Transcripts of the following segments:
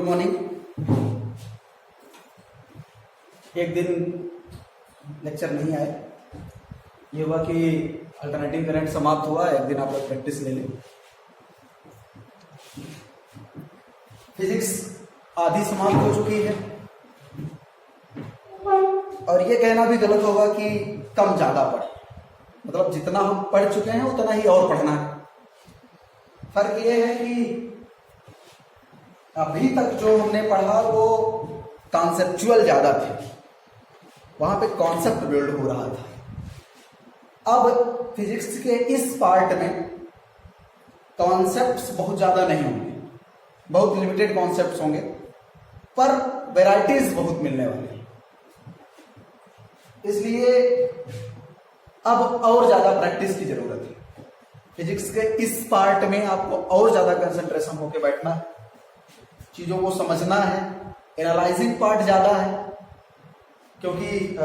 Morning. एक दिन lecture नहीं आए, ये हुआ कि अल्टरनेटिंग करंट समाप्त हुआ। एक दिन आप लोग प्रैक्टिस ले लें। फिजिक्स आधी समाप्त हो चुकी है और ये कहना भी गलत होगा कि कम ज्यादा पढ़े, मतलब जितना हम पढ़ चुके हैं उतना ही और पढ़ना है। फर्क ये है कि अभी तक जो हमने पढ़ा वो कॉन्सेप्चुअल ज्यादा थे, वहां पे कॉन्सेप्ट बिल्ड हो रहा था। अब फिजिक्स के इस पार्ट में कॉन्सेप्ट्स बहुत ज्यादा नहीं होंगे, बहुत लिमिटेड कॉन्सेप्ट्स होंगे, पर वैराइटीज बहुत मिलने वाली है। इसलिए अब और ज्यादा प्रैक्टिस की जरूरत है। फिजिक्स के इस पार्ट में आपको और ज्यादा कंसंट्रेशन होकर बैठना है, चीजों को समझना है। एनालाइजिंग पार्ट ज्यादा है क्योंकि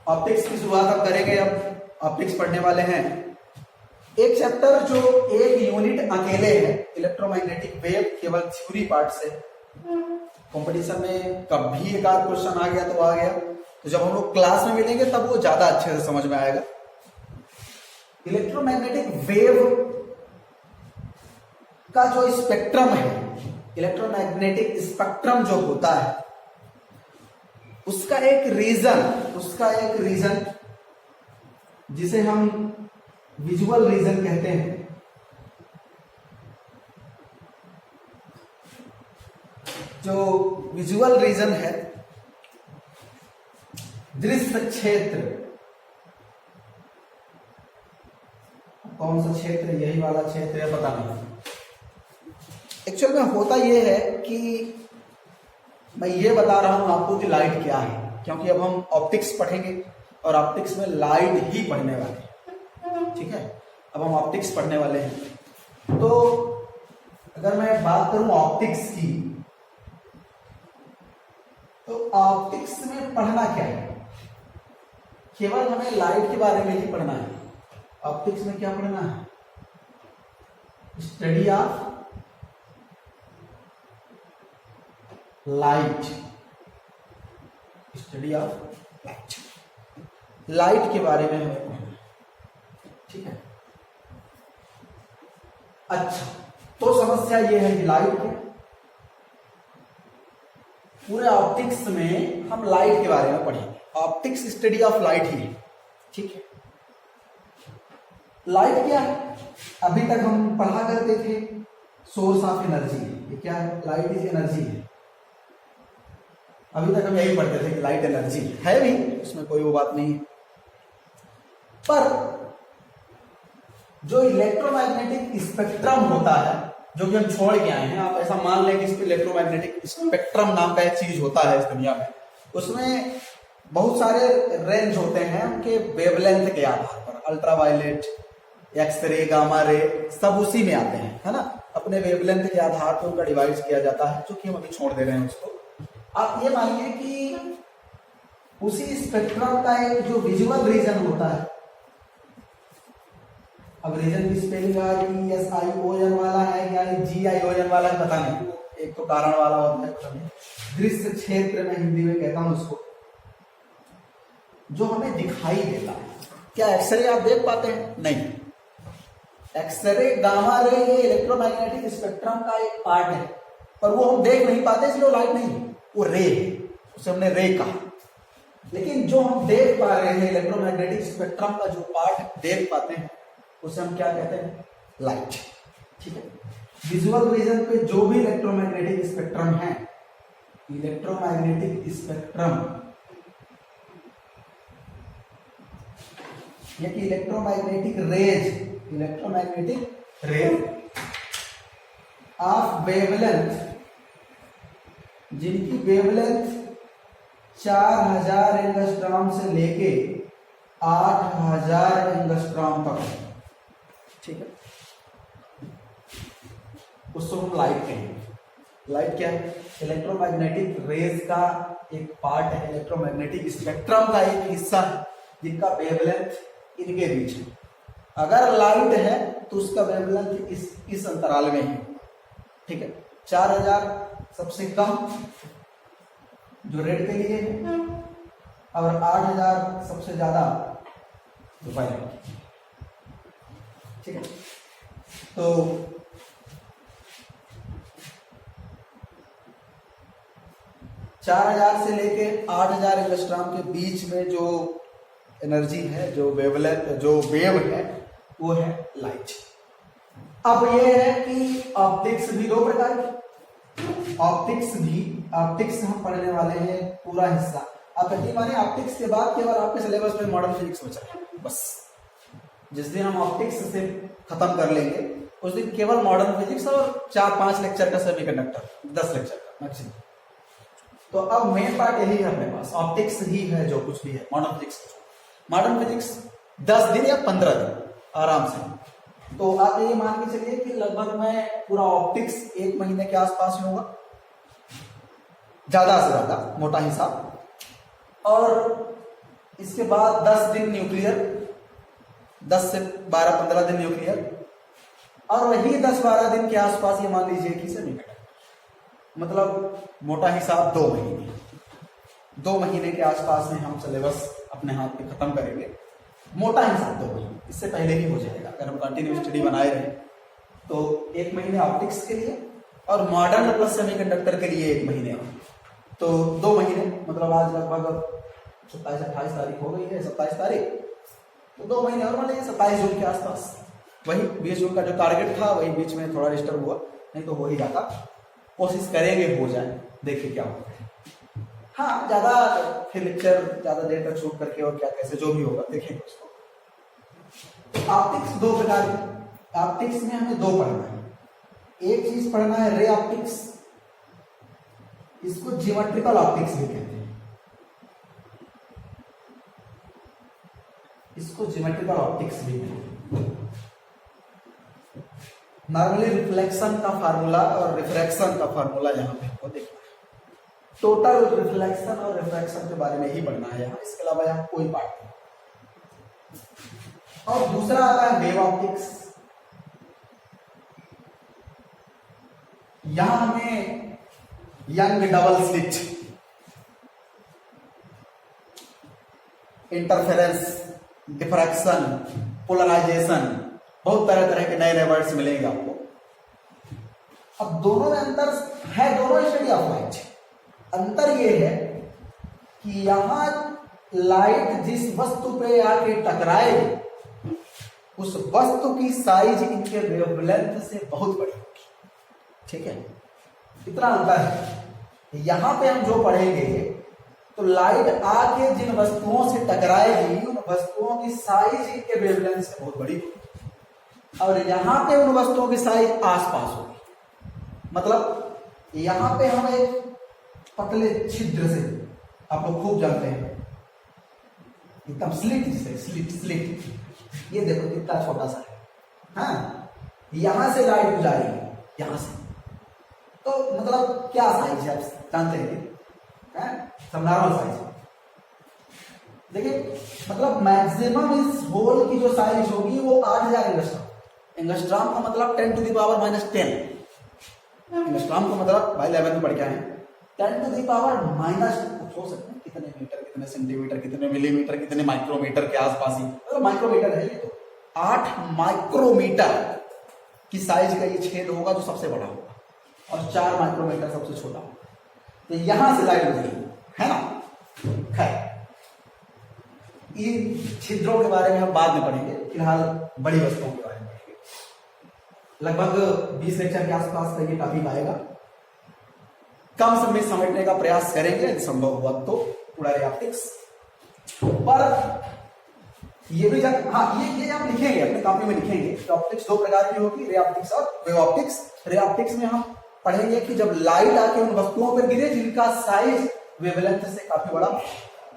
ऑप्टिक्स की शुरुआत हम करेंगे। अब ऑप्टिक्स पढ़ने वाले हैं। एक चैप्टर जो एक यूनिट अकेले है, इलेक्ट्रोमैग्नेटिक वेव, केवल थ्योरी पार्ट से। कंपटीशन में कभी एक आध क्वेश्चन आ गया तो आ गया, तो जब हम लोग क्लास में मिलेंगे तब वो ज्यादा अच्छे से समझ में आएगा। इलेक्ट्रोमैग्नेटिक वेव का जो स्पेक्ट्रम है, इलेक्ट्रोमैग्नेटिक स्पेक्ट्रम जो होता है, उसका एक रीजन जिसे हम विजुअल रीजन कहते हैं, जो विजुअल रीजन है, दृश्य क्षेत्र। कौन सा क्षेत्र, यही वाला क्षेत्र है, पता नहीं। एक्चुअल में होता यह है कि मैं ये बता रहा हूं आपको कि लाइट क्या है, क्योंकि अब हम ऑप्टिक्स पढ़ेंगे और ऑप्टिक्स में लाइट ही पढ़ने वाले हैं। ठीक है, अब हम ऑप्टिक्स पढ़ने वाले हैं। तो अगर मैं बात करूं ऑप्टिक्स की, तो ऑप्टिक्स में पढ़ना क्या है? केवल हमें लाइट के बारे में ही पढ़ना है। ऑप्टिक्स में क्या पढ़ना है? Study of light, study of light, light के बारे में हमें पढ़ना है। ठीक है, अच्छा, तो समस्या यह है कि लाइट क्या, पूरे ऑप्टिक्स में हम लाइट के बारे में पढ़ेंगे। ऑप्टिक्स स्टडी ऑफ लाइट ही है। ठीक है, लाइट क्या है? अभी तक हम पढ़ा करते थे सोर्स ऑफ एनर्जी। ये क्या है? लाइट इज एनर्जी है। अभी तक हम यही पढ़ते थे कि लाइट एनर्जी है भी, उसमें कोई वो बात नहीं है। पर जो इलेक्ट्रोमैग्नेटिक स्पेक्ट्रम होता है, जो कि हम छोड़ के आए हैं, आप ऐसा मान लें कि इस पे इलेक्ट्रोमैग्नेटिक स्पेक्ट्रम नाम का एक चीज होता है इस दुनिया में। उसमें बहुत सारे रेंज होते हैं उनके वेवलेंथ के आधार पर। अल्ट्रावायलेट, एक्सरे, गामा रे, सब उसी में आते हैं, है ना। अपने वेवलेंथ के आधार पर उनका डिवाइड किया जाता है, जो कि हम अभी छोड़ दे रहे हैं उसको। आप ये मानिए कि उसी स्पेक्ट्रम का एक जो विजुअल रीजन होता है, अब रीजन की स्पेलिंग ESION वाला है या GION वाला है, पता नहीं, एक तो कारण वाला होता है, पता नहीं। दृश्य क्षेत्र में हिंदी में कहता हूं उसको, जो हमें दिखाई देता है। क्या एक्सरे आप देख पाते हैं? नहीं। एक्सरे, गामा रे, ये इलेक्ट्रोमैग्नेटिक स्पेक्ट्रम का एक पार्ट है, पर वो हम देख नहीं पाते, इसलिए वो लाइट नहीं, वो रे है, उसे हमने रे कहा। लेकिन जो हम देख पा रहे हैं, इलेक्ट्रोमैग्नेटिक स्पेक्ट्रम का जो पार्ट देख पाते हैं, उसे हम क्या कहते हैं? लाइट। ठीक है, विजुअल रीजन पे जो भी इलेक्ट्रोमैग्नेटिक स्पेक्ट्रम है, इलेक्ट्रोमैग्नेटिक स्पेक्ट्रम, या कि इलेक्ट्रोमैग्नेटिक रेज ऑफ वेवलेंथ, जिनकी वेवलेंथ 4000 एंगस्ट्रॉम से लेके 8000 एंगस्ट्रॉम तक है। ठीक है, उसको हम लाइट कहेंगे। लाइट क्या है? इलेक्ट्रोमैग्नेटिक रेज का एक पार्ट है, इलेक्ट्रोमैग्नेटिक स्पेक्ट्रम का एक हिस्सा है, जिनका वेवलेंथ इनके बीच है। अगर लाइट है तो उसका वेवलेंथ इस अंतराल में है। ठीक है, 4000 सबसे कम जो रेड के लिए है, और 8,000 सबसे ज्यादा जो वायलेट। ठीक है, तो 4,000 से लेके 8,000 एंगस्ट्रॉम के बीच में जो एनर्जी है, जो वेव है, वो है लाइट। अब ये है कि ऑप्टिक्स भी दो प्रकार की, ऑप्टिक्स हम पढ़ने वाले हैं पूरा हिस्सा। आप यकीन माने ऑप्टिक्स के बाद केवल आपके सिलेबस में मॉडर्न फिजिक्स बचा है बस। जिस दिन हम ऑप्टिक्स से खत्म कर लेंगे उस दिन केवल मॉडर्न फिजिक्स और 4-5 लेक्चर का सेमीकंडक्टर, 10 लेक्चर का मैक्सिमम। तो अब मेन पार्ट यही है अपने पास, ऑप्टिक्स ही है जो कुछ भी है मॉडर्न फिजिक्स 10 दिन या 15 दिन आराम से। तो आप ये मान के चलिए कि लगभग मैं पूरा ऑप्टिक्स 1 महीने के आसपास लूंगा, ज्यादा से ज्यादा मोटा हिसाब। और इसके बाद 10 दिन न्यूक्लियर, 10 से 12-15 दिन न्यूक्लियर, और वही 10-12 दिन के आसपास ये मान लीजिए कि सेमीकंडक्टर। मतलब मोटा हिसाब 2 महीने के आसपास में हम सिलेबस अपने हाथ में खत्म करेंगे। मोटा हिसाब 2 महीने, इससे पहले ही हो जाएगा अगर हम कंटिन्यू स्टडी बनाए रहे। तो 1 महीने ऑप्टिक्स के लिए और मॉडर्न प्लस सेमीकंडक्टर के लिए 1 महीने और। तो 2 महीने, मतलब आज लगभग 27-28 तारीख हो गई है, 27 तारीख, तो 2 महीने और मान लीजिए 27 जून के आसपास। वही 20 जून का जो टारगेट था वही बीच में थोड़ा डिस्टर्ब हुआ, नहीं तो हो ही जाता। कोशिश करेंगे हो जाए, देखिए क्या होता है। हाँ, ज्यादा फिर लेक्चर ज्यादा देर तक शूट करके और क्या कैसे जो भी होगा देखेंगे उसको। तो ऑप्टिक्स 2 प्रकार की, ऑप्टिक्स में हमें 2 पढ़ना है। एक चीज पढ़ना है रे ऑप्टिक्स, इसको ज्योमेट्रिकल ऑप्टिक्स भी कहते हैं। इसको ज्योमेट्रिकल ऑप्टिक्स भी कहते हैं। नॉर्मली रिफ्लेक्शन का फार्मूला और रिफ्रैक्शन का फार्मूला यहाँ पे हमको देखना है। टोटल रिफ्लेक्शन और रिफ्रैक्शन के बारे में ही पढ़ना है यहाँ, इसके अलावा यहाँ कोई पार्ट नहीं। और दूसरा आता है वेव ऑप्टिक्स। यहां हमें Young double slit, interference, diffraction, polarisation, बहुत तरह तरह के नए नए वर्ड्स मिलेंगे आपको। अब दोनों में अंतर है, दोनों स्टडी ऑफ लाइट। अंतर ये है कि यहां लाइट जिस वस्तु पे आके टकराएगी उस वस्तु की साइज इनके वेवलेंथ से बहुत बड़ी होगी। ठीक है, इतना अंतर है। यहां पे हम जो पढ़ेंगे तो लाइट आके जिन वस्तुओं से टकराएगी उन वस्तुओं की साइज इनके वेवलेंथ से बहुत बड़ी होगी, और यहां पे उन वस्तुओं की साइज आसपास होगी। मतलब यहां पे हम एक पतले छिद्र से, आप लोग खूब जानते हैं एकदम स्लिट, जिसे स्लिट, ये देखो कितना छोटा सा है। हाँ, यहां से लाइट गुजारेगी, यहां से, तो मतलब क्या साइज है आप जानते हैं, सब नॉर्मल साइज। देखिए मतलब मैक्सिमम इस होल की जो साइज होगी वो 8,000 एंगस्ट्रॉम। एंगस्ट्रॉम का मतलब 10⁻⁻10। एंगस्ट्रॉम का मतलब भाई 11 में पढ़ के आए, 10⁻⁻, हो सकते हैं कितने मीटर, कितने सेंटीमीटर, कितने मिलीमीटर, कितने माइक्रोमीटर के आसपास ही, मतलब माइक्रोमीटर है ये। तो 8 माइक्रोमीटर की साइज का ये छेद होगा जो सबसे बड़ा होगा, और 4 माइक्रोमीटर सबसे छोटा होगा। तो यहां से लाइट गुजरेगी, है ना। खैर, इन छिद्रों के बारे में हम बाद में पढ़ेंगे, फिलहाल बड़ी वस्तुओं के बारे में पढ़ेंगे। लगभग 20 लेक्चर के आसपास का ये टॉपिक आएगा। कम समय में समझने का प्रयास करेंगे, संभव हुआ तो पूरा रे ऑप्टिक्स। पर ये भी ये आप लिखेंगे अपने कॉपी में, लिखेंगे ऑप्टिक्स 2 प्रकार की होगी, रे ऑप्टिक्स और वेव ऑप्टिक्स। रे ऑप्टिक्स में हम पढ़ेंगे कि जब लाइट आके उन वस्तुओं पर गिरे जिनका साइज वेवलेंथ से काफी बड़ा,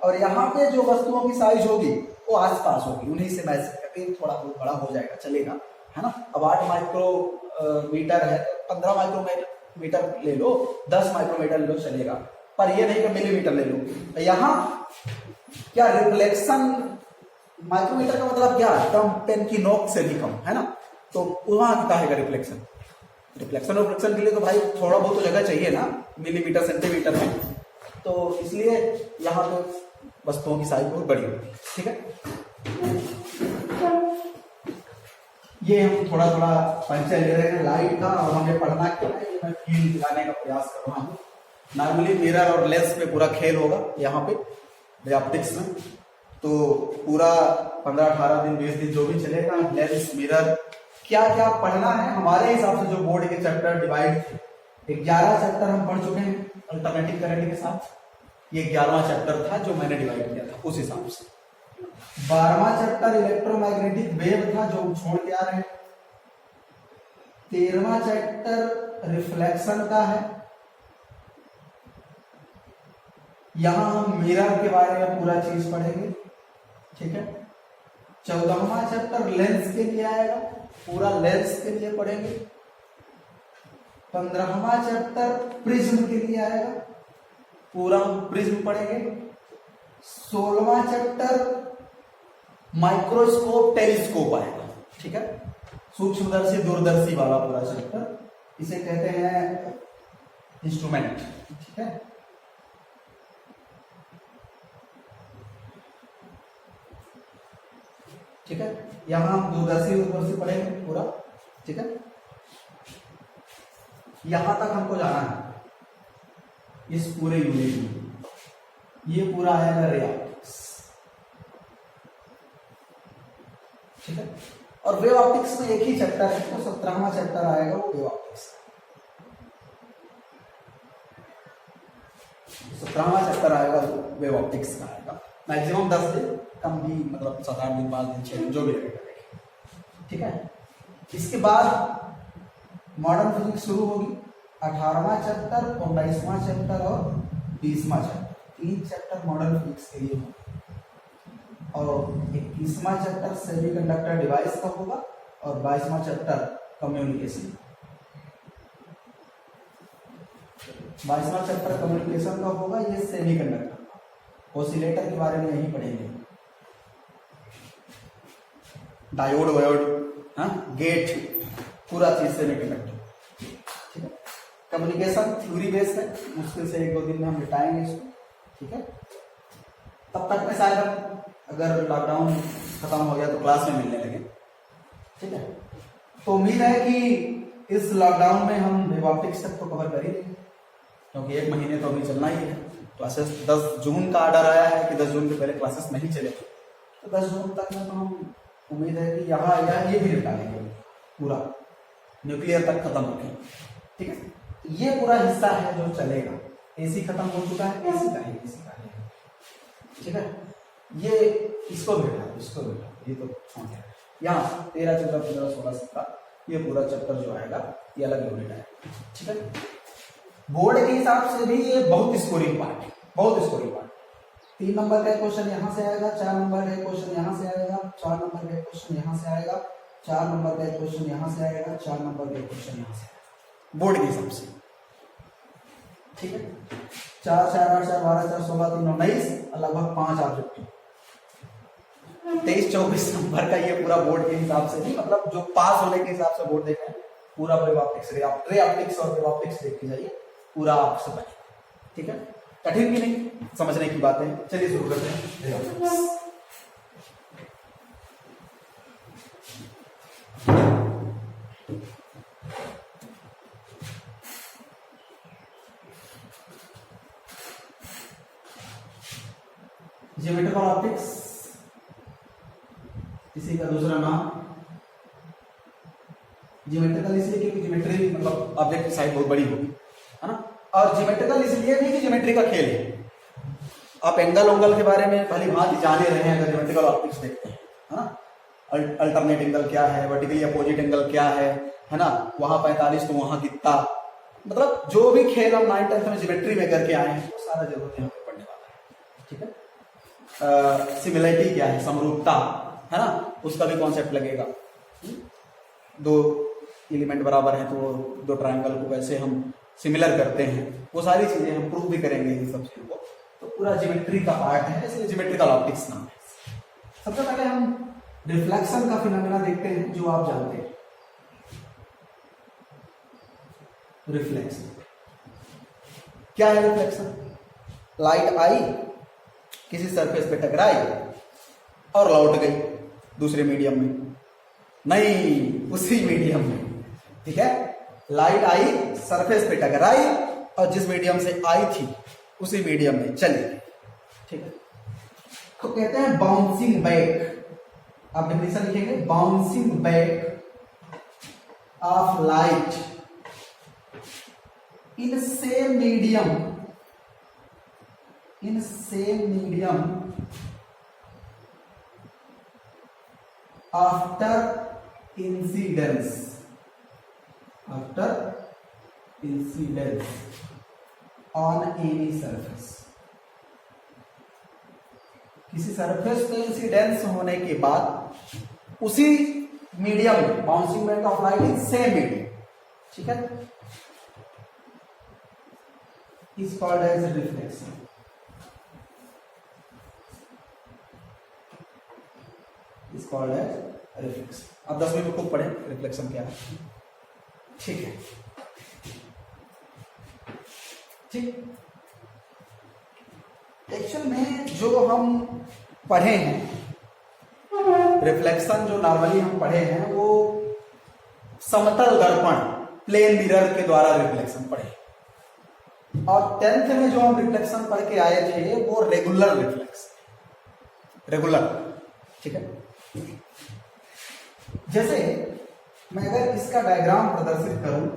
और यहाँ पे जो वस्तुओं की साइज होगी वो आसपास होगी, उन्हीं से मैच करके थोड़ा बहुत बड़ा हो जाएगा, चलेगा, है ना। अब 8 माइक्रोमीटर है, 15 माइक्रोमीटर ले लो, 10 माइक्रोमीटर ले लो, चलेगा। पर ये नहीं कि मिलीमीटर ले लो। यहाँ क्या रिफ्लेक्शन, माइक्रोमीटर का मतलब क्या, कम, पेन की नोक से भी कम, है ना। तो वहां क्या है रिफ्लेक्शन, रिफ्लेक्शन और रिफ्लेक्शन के लिए तो भाई थोड़ा बहुत तो जगह चाहिए ना, मिलीमीटर सेंटीमीटर में, तो इसलिए यहाँ पे वस्तुओं की साइज बहुत बड़ी होती है। ठीक है, ये हम थोड़ा थोड़ा परिचय ले रहे हैं लाइट का, और हमें पढ़ना क्या है ये मैं फील दिलाने का प्रयास कर रहा हूँ। नॉर्मली मिरर और लेंस पे पूरा खेल होगा यहाँ पे ऑप्टिक्स में, तो पूरा 15-18 दिन 20 दिन जो भी चलेगा, लेंस मिरर क्या क्या पढ़ना है हमारे हिसाब से। जो बोर्ड के चैप्टर डिवाइड थे, 11 चैप्टर हम पढ़ चुके हैं अल्टरनेटिव करंट के साथ, ये 11वां चैप्टर था जो मैंने डिवाइड किया था उस हिसाब से। 12वां चैप्टर इलेक्ट्रोमैग्नेटिक वेव था जो छोड़ के आ रहे हैं। 13वां चैप्टर रिफ्लेक्शन का है, यहां हम मिरर के बारे में पूरा चीज पढ़ेंगे। ठीक है, 14वां चैप्टर लेंस के लिए आएगा, पूरा लेंस के लिए पढ़ेंगे। 15वां चैप्टर प्रिज्म के लिए आएगा, पूरा प्रिज्म पढ़ेंगे। 16वां चैप्टर माइक्रोस्कोप टेलीस्कोप आएगा। ठीक है, सूक्ष्मदर्शी दूरदर्शी वाला पूरा चैप्टर, इसे कहते हैं इंस्ट्रूमेंट। ठीक है, ठीक है, यहां हम दूरदर्शी पढ़ेंगे पूरा। ठीक है, यहां तक हमको जाना है इस पूरे यूनिट में। ये पूरा आएगा रे ऑप्टिक्स। ठीक है, और वेव ऑप्टिक्स में एक ही चैप्टर है, तो 17वां चैप्टर आएगा वो वेव ऑप्टिक्स। 17वां चैप्टर आएगा वो वेव ऑप्टिक्स का आएगा। मैक्सिमम 10 दिन, कम भी मतलब 7-8 दिन 5 दिन 6 दिन जो भी रहेगा। ठीक है, इसके बाद मॉडर्न फिजिक्स शुरू होगी। 18वां चैप्टर, 19वां चैप्टर और 20वां चैप्टर, 3 चैप्टर मॉडर्न फिजिक्स के लिए होगा। और 21वां चैप्टर सेमीकंडक्टर डिवाइस का होगा, और 22वां चैप्टर कम्युनिकेशन। 22वां चैप्टर कम्युनिकेशन का होगा, ये सेमीकंडक्टर ऑसिलेटर के बारे में यही पढ़ेंगे। डायोड वायोड, हाँ, गेट, पूरा चीज सेमीकंडक्टर। ठीक है, कम्युनिकेशन थ्योरी बेस्ड है, मुश्किल से 1-2 दिन में हम मिटाएंगे इसको। ठीक है, तब तक में शायद हम, अगर लॉकडाउन खत्म हो गया तो क्लास में मिलने लगे। ठीक है, तो उम्मीद है कि इस लॉकडाउन में हम वेव ऑप्टिक्स तक तो कवर कर ही लेंगे, क्योंकि 1 महीने तो अभी चलना ही है। क्लासेस 10 जून का ऑर्डर आया है कि 10 जून के पहले क्लासेस नहीं चले, तो 10 जून तक में तो हम उम्मीद है कि यहाँ ये भी निपटा लेंगे, पूरा न्यूक्लियर तक खत्म होगी। ठीक है, ये पूरा हिस्सा है जो चलेगा। एसी खत्म हो चुका है, एसी का है। ठीक है, ये इसको बेटा, ये तो छोड़ दिया। यहाँ 13, 14, 15, 16, 17 ये पूरा चैप्टर जो आएगा ये अलग यूनिट है। ठीक है, बोर्ड के हिसाब से भी ये बहुत स्कोरिंग पार्ट है, बहुत स्कोरिंग पार्ट। 3 नंबर का क्वेश्चन यहाँ से आएगा, 4 नंबर का क्वेश्चन यहाँ से आएगा, 4 नंबर का क्वेश्चन यहाँ से आएगा, 4 नंबर का क्वेश्चन यहाँ से आएगा, 4 नंबर का क्वेश्चन यहाँ से आएगा, बोर्ड के हिसाब से। ठीक है, 4, 4, 8, 4, 12, 4, 16, 3, 19, लगभग 5 ऑब्जेक्टिव। 23-24 नंबर का ये पूरा बोर्ड के हिसाब से नहीं, मतलब जो पास होने के हिसाब से बोर्ड देखा है, पूरा वेव ऑप्टिक्स, रे ऑप्टिक्स और वेव ऑप्टिक्स देख के जाइए, पूरा आपसे बनेगा। ठीक है, कठिन भी नहीं, समझने की बातें। चलिए शुरू करते हैं। ज्योमेट्रिकल ऑप्टिक्स, इसी का दूसरा नाम ज्योमेट्रिकल इसलिए क्योंकि ज्योमेट्री मतलब ऑब्जेक्ट की साइज बहुत बड़ी होगी, है ना। और ज्योमेट्रिकल इसलिए नहीं कि ज्योमेट्री का खेल है, आप एंगल के बारे में भली भांति जान ही रहे हैं अगर ज्योमेट्रिकल ऑप्टिक्स देखते हैं, है ना। अल्टरनेट एंगल क्या है, वर्टिकली अपोजिट एंगल क्या है ना। वहां 45 तो वहां कितना, मतलब जो भी खेल हम 9th 10th में ज्योमेट्री में करके आए हैं वो सारा जरूरत यहाँ पे पढ़ने वाला है। ठीक है, सिमिलरिटी क्या है, समरूपता, है ना, उसका भी कॉन्सेप्ट लगेगा। 2 एलिमेंट बराबर है तो 2 ट्रायंगल को कैसे हम सिमिलर करते हैं, वो सारी चीजें हम प्रूव भी करेंगे इन सब चीजों को। तो पूरा ज्योमेट्री का पार्ट है, इसलिए ज्योमेट्रिकल ऑप्टिक्स नाम है। सबसे पहले हम रिफ्लेक्शन का फिनोमेना देखते हैं जो आप जानते हैं। रिफ्लेक्शन। क्या है रिफ्लेक्शन? लाइट आई, किसी सरफेस पे टकराई और लौट गई दूसरे मीडियम में, नहीं उसी मीडियम में, ठीक है। लाइट आई, सरफेस पे टकराई और जिस मीडियम से आई थी उसी मीडियम में चली गई, ठीक है। तो कहते हैं बाउंसिंग बैक, आप डेफिनेशन लिखेंगे, bouncing back of light in same medium after incidence on any surface. किसी सरफेस पे इंसिडेंस होने के बाद उसी मीडियम में, bouncing back of light in same medium, ठीक है, is called as reflection. Is called as reflection. अब 10वीं में खूब पढ़े रिफ्लेक्शन क्या है, ठीक है, ठीक। एक्चुअल में जो हम पढ़े हैं रिफ्लेक्शन, जो नॉर्मली हम पढ़े हैं वो समतल दर्पण, प्लेन मिरर के द्वारा रिफ्लेक्शन पढ़े, और 10th में जो हम रिफ्लेक्शन पढ़ के आए थे वो रेगुलर रिफ्लेक्शन, रेगुलर, ठीक है। जैसे मैं अगर इसका डायग्राम प्रदर्शित करूं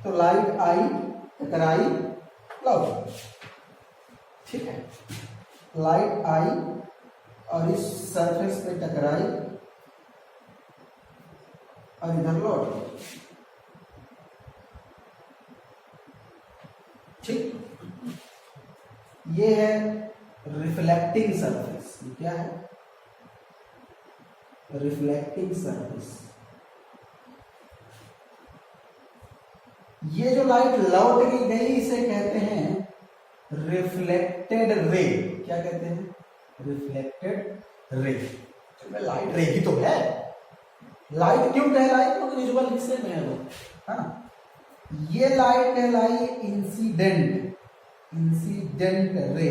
तो लाइट आई, टकराई, लौट, ठीक है, लाइट आई और इस सरफेस पे टकराई और इधर लौट, ठीक। ये है रिफ्लेक्टिंग सरफेस। क्या है? Reflecting surface. ये जो लाइट लौट के गई इसे कहते हैं रिफ्लेक्टेड रे। क्या कहते हैं? Reflected ray. तो लाइट रे ही तो है। लाइट क्यों कहलाई? क्योंकि विजुअल हिस्से में है वो, है ना। ये लाइट कहलाई इंसिडेंट, इंसिडेंट रे।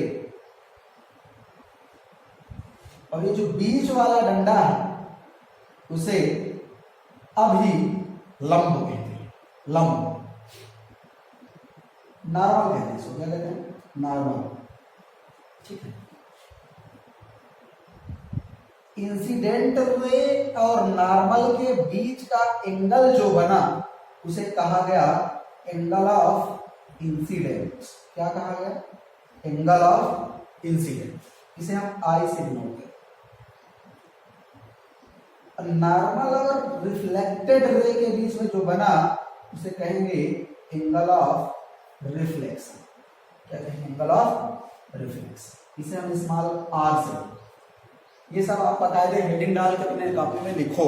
और ये जो बीच वाला डंडा है उसे अभी लंब कहते हैं, लंब। नॉर्मल कहते हैं इसको। क्या कहते हैं? नॉर्मल, ठीक है। इंसिडेंट रे और नॉर्मल के बीच का एंगल जो बना उसे कहा गया एंगल ऑफ इंसिडेंस। क्या कहा गया? Angle of incidence. इसे हम आई से डिनोट करें। नॉर्मल और रिफ्लेक्टेड रे के बीच में जो बना उसे कहेंगे एंगल ऑफ रिफ्लेक्शन। क्या कहेंगे? Angle of reflection. इसे हम स्मॉल आर से। ये सब आप बकायदे हेडिंग डाल के अपने कॉपी में लिखो,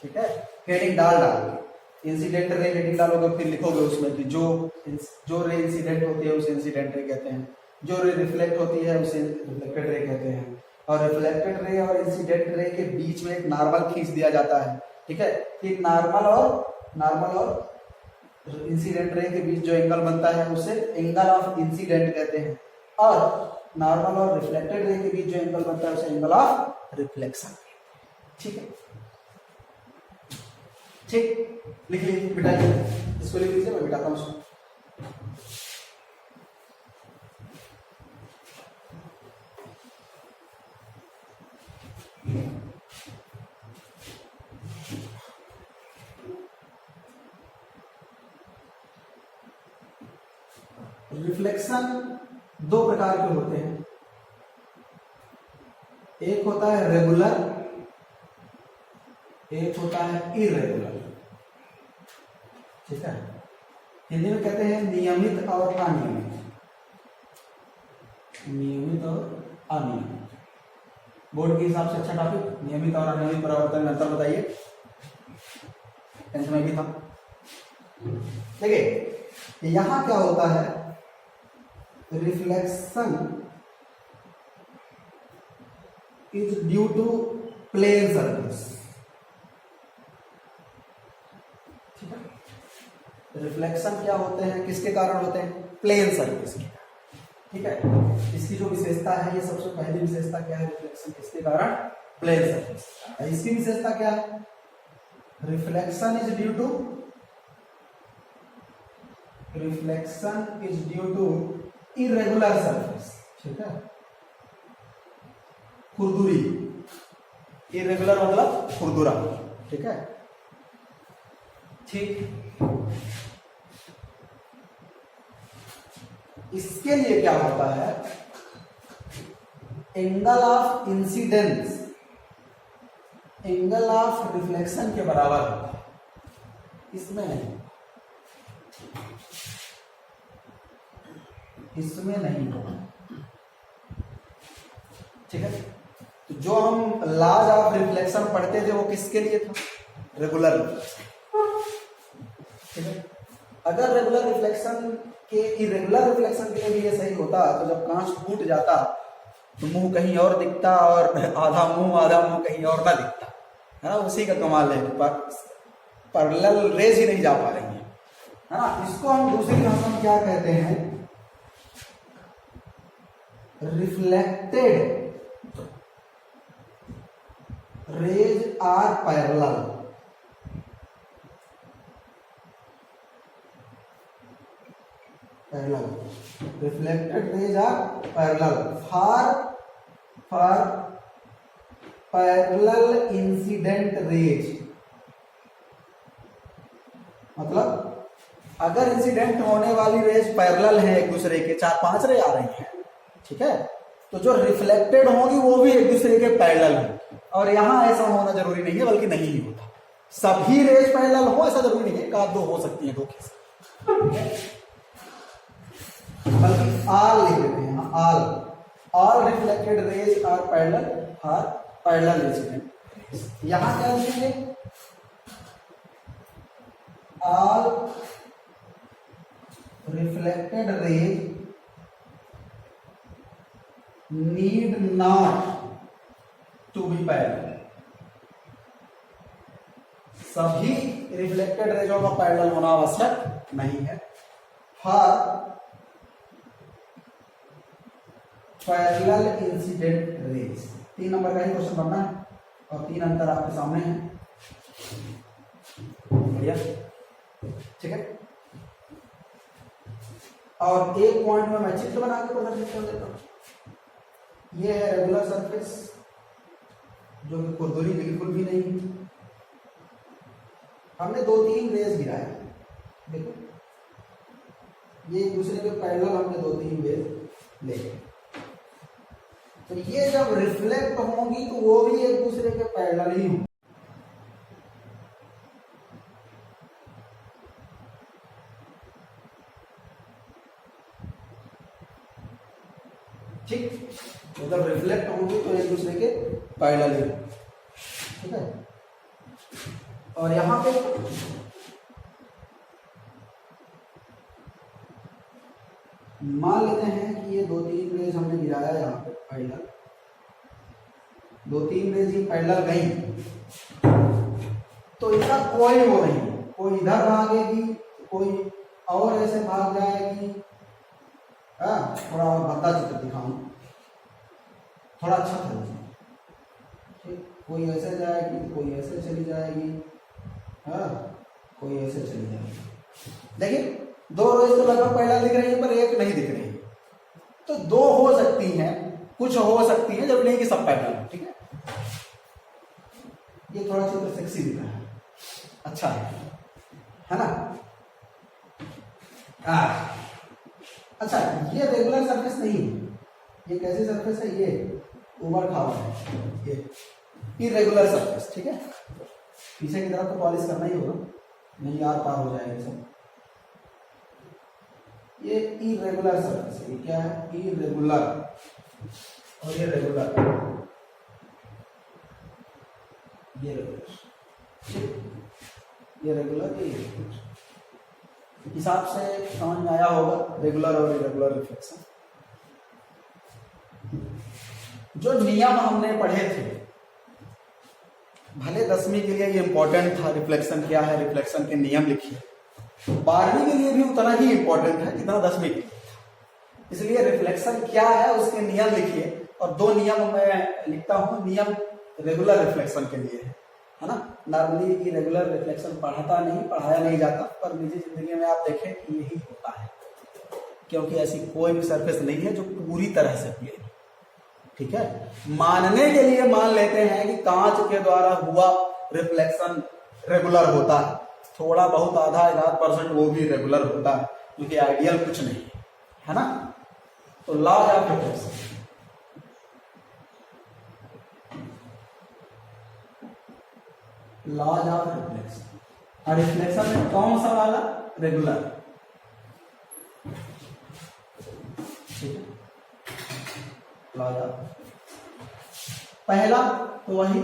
ठीक है। हेडिंग डाल के इंसिडेंट रे हेडिंग डालोगे, फिर लिखोगे उसमें कि जो रे इंसिडेंट होती है उसे इंसिडेंट रे कहते हैं, जो रे रिफ्लेक्ट होती है उसे रिफ्लेक्टेड रे कहते हैं, और रिफ्लेक्टेड रे और इंसिडेंट रे के बीच में एक नॉर्मल खींच दिया जाता है, ठीक है। फिर नॉर्मल और इंसिडेंट रे के बीच जो एंगल बनता है उसे एंगल ऑफ इंसिडेंट कहते हैं, और नॉर्मल और रिफ्लेक्टेड रे के बीच जो एंगल बनता है उसे एंगल ऑफ रिफ्लेक्शन, ठीक है। ठीक, लिख लीजिए बेटा, इसको लिख लीजिए, मैं बिठाता हूँ उसको। रिफ्लेक्शन दो प्रकार के होते हैं। एक होता है रेगुलर, एक होता है इरेगुलर, ठीक है। हिंदी में कहते हैं नियमित और अनियमित। नियमित और अनियमित, बोर्ड के हिसाब से अच्छा टॉपिक। नियमित और अनियमित परिवर्तन में अंतर बताइए, टेंथ में भी था। देखिए यहां क्या होता है, reflection is due to plane surface, ठीक है। रिफ्लेक्शन क्या होते हैं, किसके कारण होते हैं? प्लेन सरफेस के। ठीक है, इसकी जो विशेषता है, ये सबसे पहली विशेषता क्या है? रिफ्लेक्शन किसके कारण? Plane surface. इसकी विशेषता क्या है? Reflection is due to irregular surface. ठीक है, खुरदुरी, इरेगुलर मतलब खुरदुरा। ठीक है, ठीक। इसके लिए क्या होता है? Angle of incidence angle of reflection के बराबर होता है, इसमें नहीं, इसमें नहीं होगा। ठीक है, तो जो हम लॉज ऑफ रिफ्लेक्शन पढ़ते थे वो किसके लिए था? Regular reflection. ठीक है, अगर रेगुलर रिफ्लेक्शन के इरेगुलर रिफ्लेक्शन के लिए भी ये सही होता तो जब कांच फूट जाता तो मुंह कहीं और दिखता और आधा मुंह कहीं और ना दिखता है ना। उसी का कमाल है, पैरेलल रेज ही नहीं जा पा रही है ना। इसको हम दूसरी भाषा में क्या कहते हैं? Reflected rays are parallel. Reflected rays are parallel for parallel incident rays। मतलब अगर इंसिडेंट होने वाली रेज पैरेलल है एक दूसरे के, 4-5 रे आ रही हैं, ठीक है, तो जो रिफ्लेक्टेड होंगी वो भी एक दूसरे के पैरेलल होंगी। और यहां ऐसा होना जरूरी नहीं है, बल्कि नहीं ही होता। सभी रेज पैरेलल हो ऐसा जरूरी नहीं है, एक आध दो हो सकती है, दो केस, बल्कि ऑल लिख देते हैं। All reflected rays are parallel incident. यहां क्या लिखेंगे? All reflected rays need not to be parallel. सभी रिफ्लेक्टेड रेजों का पैरेलल होना आवश्यक नहीं है। For parallel incident rays 3 number का ही क्वेश्चन बनना है और 3 अंतर आपके सामने है। बढ़िया, ठीक है। और एक पॉइंट में मैं चित्र बना के प्रदर्शित कर देता हूं। ये है रेगुलर सरफेस, जो कि खुरदुरी बिल्कुल भी नहीं। हमने 2-3 रेज गिराए, देखो ये एक दूसरे के पैरेलल हमने 2-3 रेज ले। तो ये जब रिफ्लेक्ट होंगी तो वो भी एक दूसरे के पैरेलल ही होंगे। ठीक, तो जब रिफ्लेक्ट होंगी तो एक दूसरे के पैरेलल ही होंगे। ठीक है, और यहां पे मान लेते हैं कि ये 2-3 रेज हमने गिराया यहाँ पे पैरेलल, 2-3 रेज ही पैरेलल गई, तो इसका कोई वो नहीं, कोई इधर भागेगी, कोई और ऐसे भाग जाएगी। थोड़ा और भद्दा चित्र दिखाऊं, थोड़ा अच्छा था। ठीक, कोई ऐसे जाएगी, कोई ऐसे चली जाएगी, कोई ऐसे चली जाएगी। देखिए 2 रेज तो लगभग पैरेलल दिख रही है, पर एक नहीं दिख रही। तो 2 हो सकती हैं, कुछ हो सकती है, जब नहीं कि सब पैरेलल हो। ठीक है, ये थोड़ा चित्र सेक्सी दिख रहा है, अच्छा है ना। अच्छा, ये रेगुलर सरफेस नहीं है, ये कैसी सरफेस है? ये उबड़ खाबड़ है, ये इरेगुलर सरफेस। ठीक है, पीछे की तरफ तो पॉलिश करना ही होगा, नहीं यार पार हो जाएगा सब। ये इरेगुलर सरफेस है, ये क्या है? इरेगुलर, और ये रेगुलर, ये रेगुलर, ये रेगुलर, ये इरेगुलर। हिसाब से समझ में आया होगा रेगुलर और इरेगुलर रिफ्लेक्शन। जो नियम हमने पढ़े थे, भले 10वीं के लिए ये इंपॉर्टेंट था, रिफ्लेक्शन क्या है, रिफ्लेक्शन के नियम लिखिए, 12वीं के लिए भी उतना ही इंपॉर्टेंट है जितना 10वीं के लिए। इसलिए रिफ्लेक्शन क्या है उसके नियम लिखिए, और 2 नियम मैं लिखता हूं। नियम रेगुलर रिफ्लेक्शन के लिए है ना। नॉर्मली इरेगुलर रिफ्लेक्शन पढ़ाया नहीं जाता, पर निजी जिंदगी में आप देखें कि यही होता है, क्योंकि ऐसी कोई भी सरफेस नहीं है जो पूरी तरह से प्लेन। ठीक है, मानने के लिए मान लेते हैं कि कांच के द्वारा हुआ रिफ्लेक्शन रेगुलर होता है, थोड़ा बहुत आधा 1% वो भी रेगुलर होता है, क्योंकि आइडियल कुछ नहीं है ना। तो laws of reflection, laws of reflection, और रिफ्लेक्शन में कौन सा वाला? रेगुलर। ठीक है, लॉज ऑफ पहला तो वही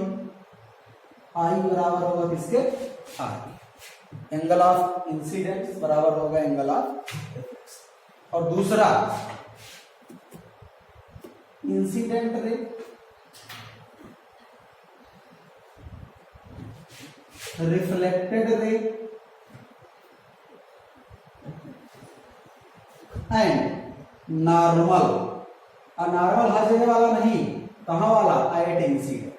आई बराबर होगा किसके? आर। एंगल ऑफ इंसिडेंस बराबर होगा एंगल ऑफ रिफ्लेक्शन। और दूसरा incident ray reflected ray and normal. Normal हर जगह वाला नहीं, कहां वाला? At incident.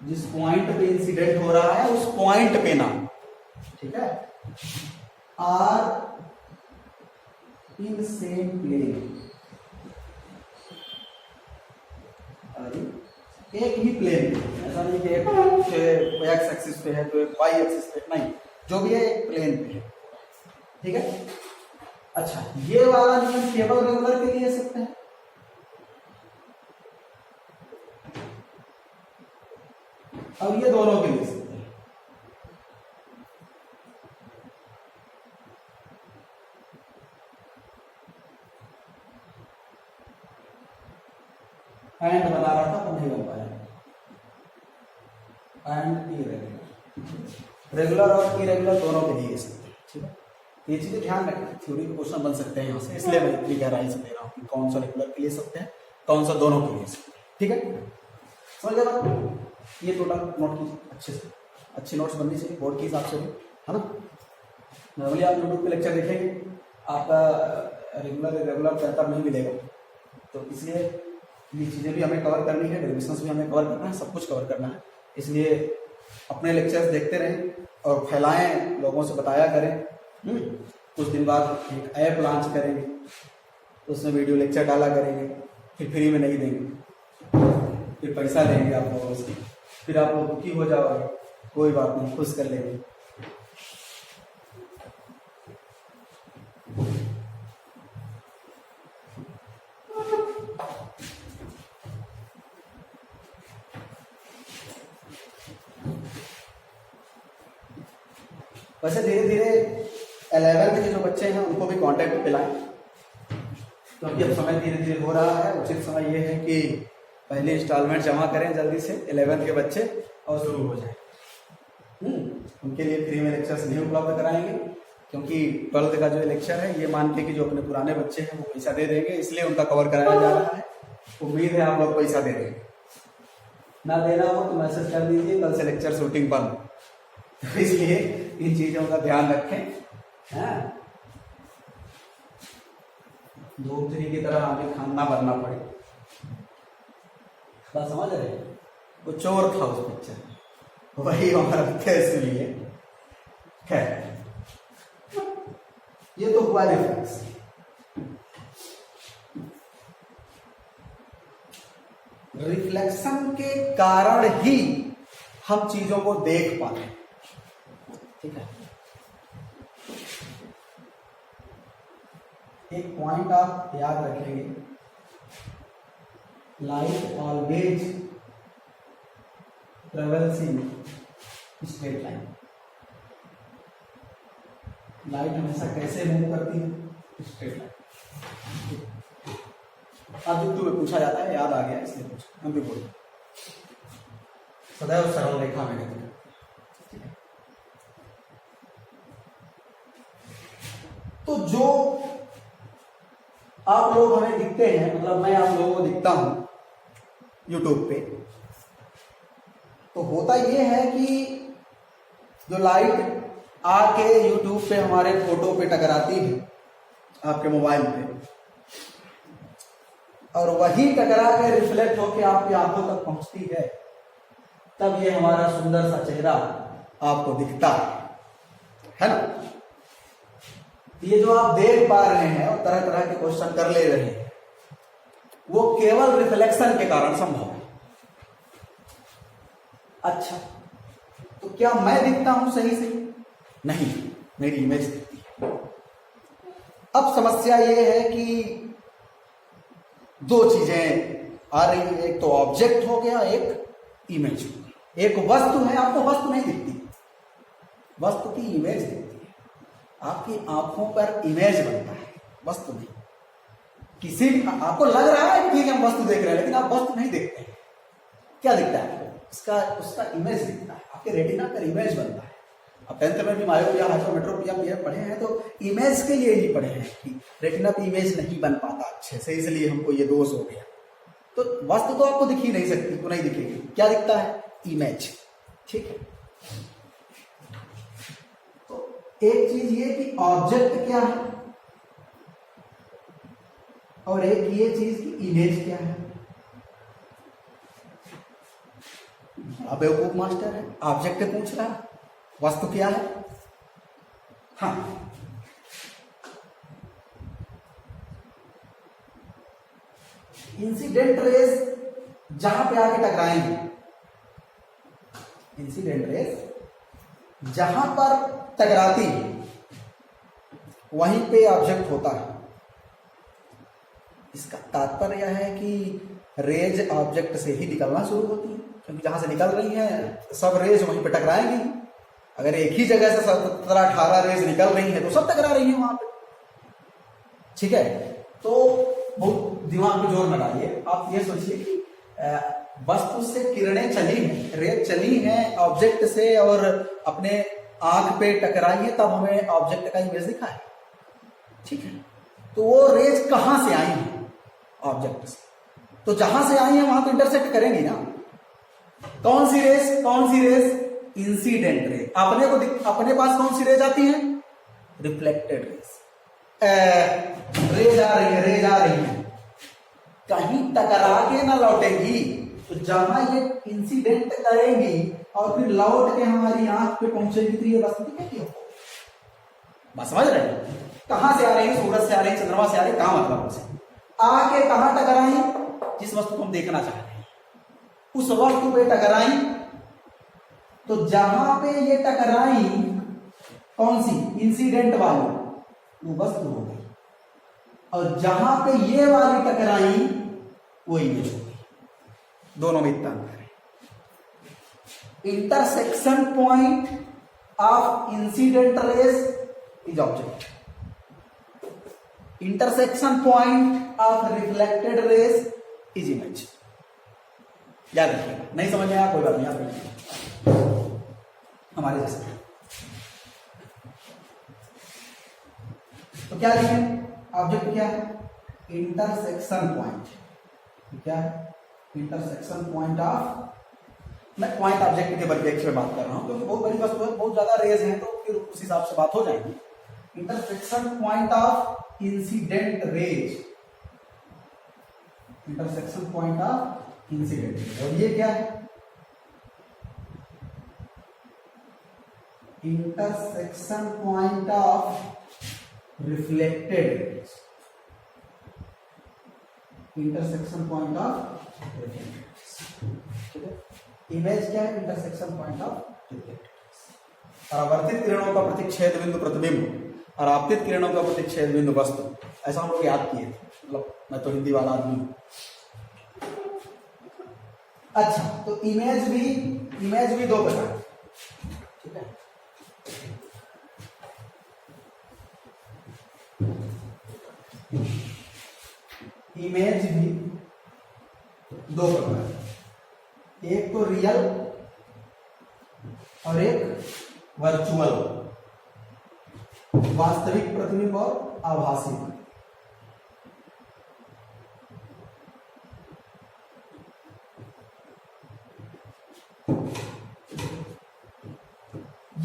जिस पॉइंट पे इंसिडेंट हो रहा है उस पॉइंट पे ना। ठीक है, आर इन सेम प्लेन, एक ही प्लेन, ऐसा नहीं कि एक एक्स एक्सिस पे है तो एक वाई एक्सिस पे, नहीं, जो भी है एक प्लेन पे है। ठीक है, अच्छा, ये वाला नियम केवल रेगुलर के लिए सकते हैं। अब ये दोनों के लिए सकते हैं। एंड बना रहा था तो नहीं बन पाया। एंड इरेगुलर, रेगुलर और इरेगुलर दोनों के लिए सकते हैं। ठीक है, ये चीजें ध्यान रखें, थ्योरी के क्वेश्चन बन सकते हैं यहाँ से, इसलिए मैं इतनी गहराई से दे रहा हूँ कि कौन सा रेगुलर के लिए सकते हैं, कौन सा दोनों के लिए सकते हैं। ठीक है, समझ गए बात? ये टोटल नोट कीजिए अच्छे से, अच्छी नोट्स बननी चाहिए बोर्ड के हिसाब से भी, है ना। नॉर्मली आप यूट्यूब पे लेक्चर देखेंगे, आपका रेगुलर इरेगुलर बेहतर नहीं मिलेगा, तो इसलिए ये चीज़ें भी हमें कवर करनी है, डेरिवेशंस भी हमें कवर करना है, सब कुछ कवर करना है। इसलिए अपने लेक्चर्स देखते रहें और फैलाएं, लोगों से बताया करें। कुछ दिन बाद एक ऐप लॉन्च करेंगे, उसमें वीडियो लेक्चर डाला करेंगे, फिर फ्री में नहीं देंगे, फिर पैसा लेंगे आप लोगों से, फिर आप लोग दुखी हो जाओगे। कोई बात नहीं, खुश कर लेंगे। वैसे धीरे धीरे 11th के जो बच्चे हैं उनको भी कांटेक्ट पिलाएं, क्योंकि अब समय धीरे धीरे हो रहा है। उचित समय ये है कि पहले इंस्टॉलमेंट जमा करें जल्दी से 11th के बच्चे, और शुरू हो जाए। उनके लिए फ्री में लेक्चर्स नहीं उपलब्ध कराएंगे, क्योंकि 12th का जो लेक्चर है ये मान के कि जो अपने पुराने बच्चे हैं वो पैसा दे देंगे, इसलिए उनका कवर कराया जा रहा है। उम्मीद है आप लोग पैसा दे देंगे। ना देना हो तो मैसेज कर दीजिए, कल से लेक्चर शूटिंग बंद। तो इसलिए इन चीजों का ध्यान रखें। धूपधड़ी की तरह हमें खाना बनना पड़े, बात समझ रहे? वो चोर था उस पिक्चर, वही हमारा कैसे लिए। खैर, ये तो हुआ रिफ्लेक्स। रिफ्लेक्शन के कारण ही हम चीजों को देख पाते हैं। ठीक है, एक पॉइंट आप याद रखेंगे, light always travels in straight line. Light हमेशा कैसे मूव करती है? Straight line. अब में पूछा जाता है, याद आ गया इसलिए पूछा, हम भी बोले सदैव सरल रेखा में गति। तो जो आप लोग हमें दिखते हैं, मतलब मैं आप लोगों को दिखता हूं यूट्यूब पे, तो होता यह है कि जो लाइट आके यूट्यूब पे हमारे फोटो पे टकराती है आपके मोबाइल पे, और वही टकरा के रिफ्लेक्ट होके आपकी आंखों तक पहुंचती है, तब ये हमारा सुंदर सा चेहरा आपको दिखता है ना। ये जो आप देख पा रहे हैं और तरह तरह के क्वेश्चन कर ले रहे हैं, वो केवल रिफ्लेक्शन के कारण संभव है। अच्छा, तो क्या मैं दिखता हूं सही से? नहीं, मेरी इमेज दिखती है। अब समस्या ये है कि दो चीजें आ रही है, एक तो ऑब्जेक्ट हो गया, एक इमेज हो गया। एक वस्तु है, आपको वस्तु नहीं दिखती, वस्तु की इमेज दिखती है। आपकी आंखों पर इमेज बनता है, वस्तु नहीं। किसी आपको लग रहा है कि हम वस्तु देख रहे हैं, लेकिन आप वस्तु नहीं देखते हैं। क्या दिखता है आपको? उसका इमेज दिखता है, आपके रेटिना पर इमेज बनता है। अब 10th में भी मायोपिया, हाइपरमेट्रोपिया ये पढ़े हैं, तो इमेज के लिए ही पढ़े हैं कि रेटिना पे इमेज नहीं बन पाता अच्छे से, इसलिए हमको ये दोष हो गया। तो वस्तु तो आपको दिख ही नहीं सकती, वो नहीं दिखेगी। क्या दिखता है? इमेज। ठीक है, तो एक चीज ये कि ऑब्जेक्ट क्या है, और एक ये चीज की इमेज क्या है। अब बेवकूफ मास्टर है, ऑब्जेक्ट पूछ रहा है, वस्तु क्या है? हाँ, इंसिडेंट रेज जहां पे आके टकराएंगे, इंसिडेंट रेज जहां पर टकराती है वहीं पे ऑब्जेक्ट होता है। इसका तात्पर्य है कि रेज ऑब्जेक्ट से ही निकलना शुरू होती है, क्योंकि जहां से निकल रही है सब रेज वहीं पे टकराएंगी। अगर एक ही जगह से 17-18 रेज निकल रही है तो सब टकरा रही है वहां पे। ठीक है, तो बहुत दिमाग में जोर न डालिए। आप ये सोचिए कि वस्तु से किरणें चली हैं, रेज चली हैं ऑब्जेक्ट से और अपने आंख पे टकराई है, तब हमें ऑब्जेक्ट का इमेज दिखा है। ठीक है, तो वो रेज कहां से आई है? ऑब्जेक्ट से। तो जहां से आई है वहां तो इंटरसेक्ट करेंगी ना। कौन सी रेज? Incident raise. अपने पास कौन सी रेज आती है? Reflected raise. रेज आ रही है, कहीं टकरा के ना लौटेगी, तो जहां ये इंसिडेंट करेंगी और फिर लौट के हमारी आंख पे पहुंचेगी, तो ये वस्तु दिखेगी हमको। बस समझ रहे हैं? कहां से आ रही है? सूरज से आ रही है, चंद्रमा से आ रही है, कहां मतलब से आके कहां टकराई? जिस वस्तु को हम देखना चाहते हैं उस वस्तु पे टकराई। तो जहां पे ये टकराई, कौन सी? इंसिडेंट वाली, वो वस्तु हो गई, और जहां पे ये वाली टकराई वो इमेज हो गई। दोनों में इतना अंतर है। Intersection point of incident raise is object, intersection point of reflected raise is image. याद रखिएगा। नहीं समझ में आया कोई बात नहीं, याद रखिए हमारे जैसे। तो क्या लिखें? ऑब्जेक्ट क्या है? Intersection point. क्या है? इंटरसेक्शन पॉइंट ऑफ, मैं पॉइंट ऑब्जेक्ट के परिप्रेक्ष्य में बात कर रहा हूं, क्योंकि बहुत बड़ी वस्तु है, बहुत ज्यादा रेज है, तो फिर उस हिसाब से बात हो जाएगी। Intersection point of incident raise, intersection point of incident raise. और ये क्या है? Intersection point of reflected raise, intersection point of reflected raise. ठीक है, इमेज क्या है? Intersection point of reflected raise. परावर्तित किरणों का प्रतिच्छेद बिंदु प्रतिबिंब और आपतित किरणों का प्रतिच्छेद बिंदु वस्तु, ऐसा हम लोग याद किए थे। मतलब मैं तो हिंदी वाला आदमी हूं। अच्छा, तो इमेज भी दो प्रकार। ठीक है, इमेज भी दो प्रकार, एक तो रियल और एक वर्चुअल, वास्तविक प्रतिबिंब और आभासी।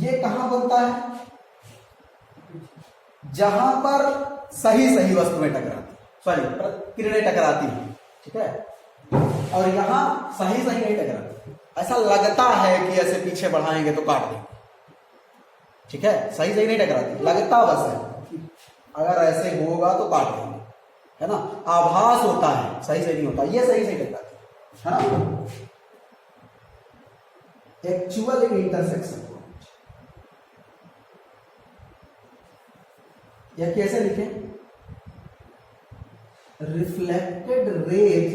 ये कहां बनता है? जहां पर सही सही वस्तुएं टकराती, सॉरी किरणें टकराती हैं, ठीक है, और यहां सही सही नहीं टकराती। ऐसा लगता है कि ऐसे पीछे बढ़ाएंगे तो काट देंगे, ठीक है, सही सही नहीं टकराती, लगता बस है कि अगर ऐसे होगा तो काट देंगे, है ना, आभास होता है, सही सही नहीं होता। ये सही सही टकराती है ना। एक्चुअल इंटरसेक्शन या कैसे लिखें? Reflected raise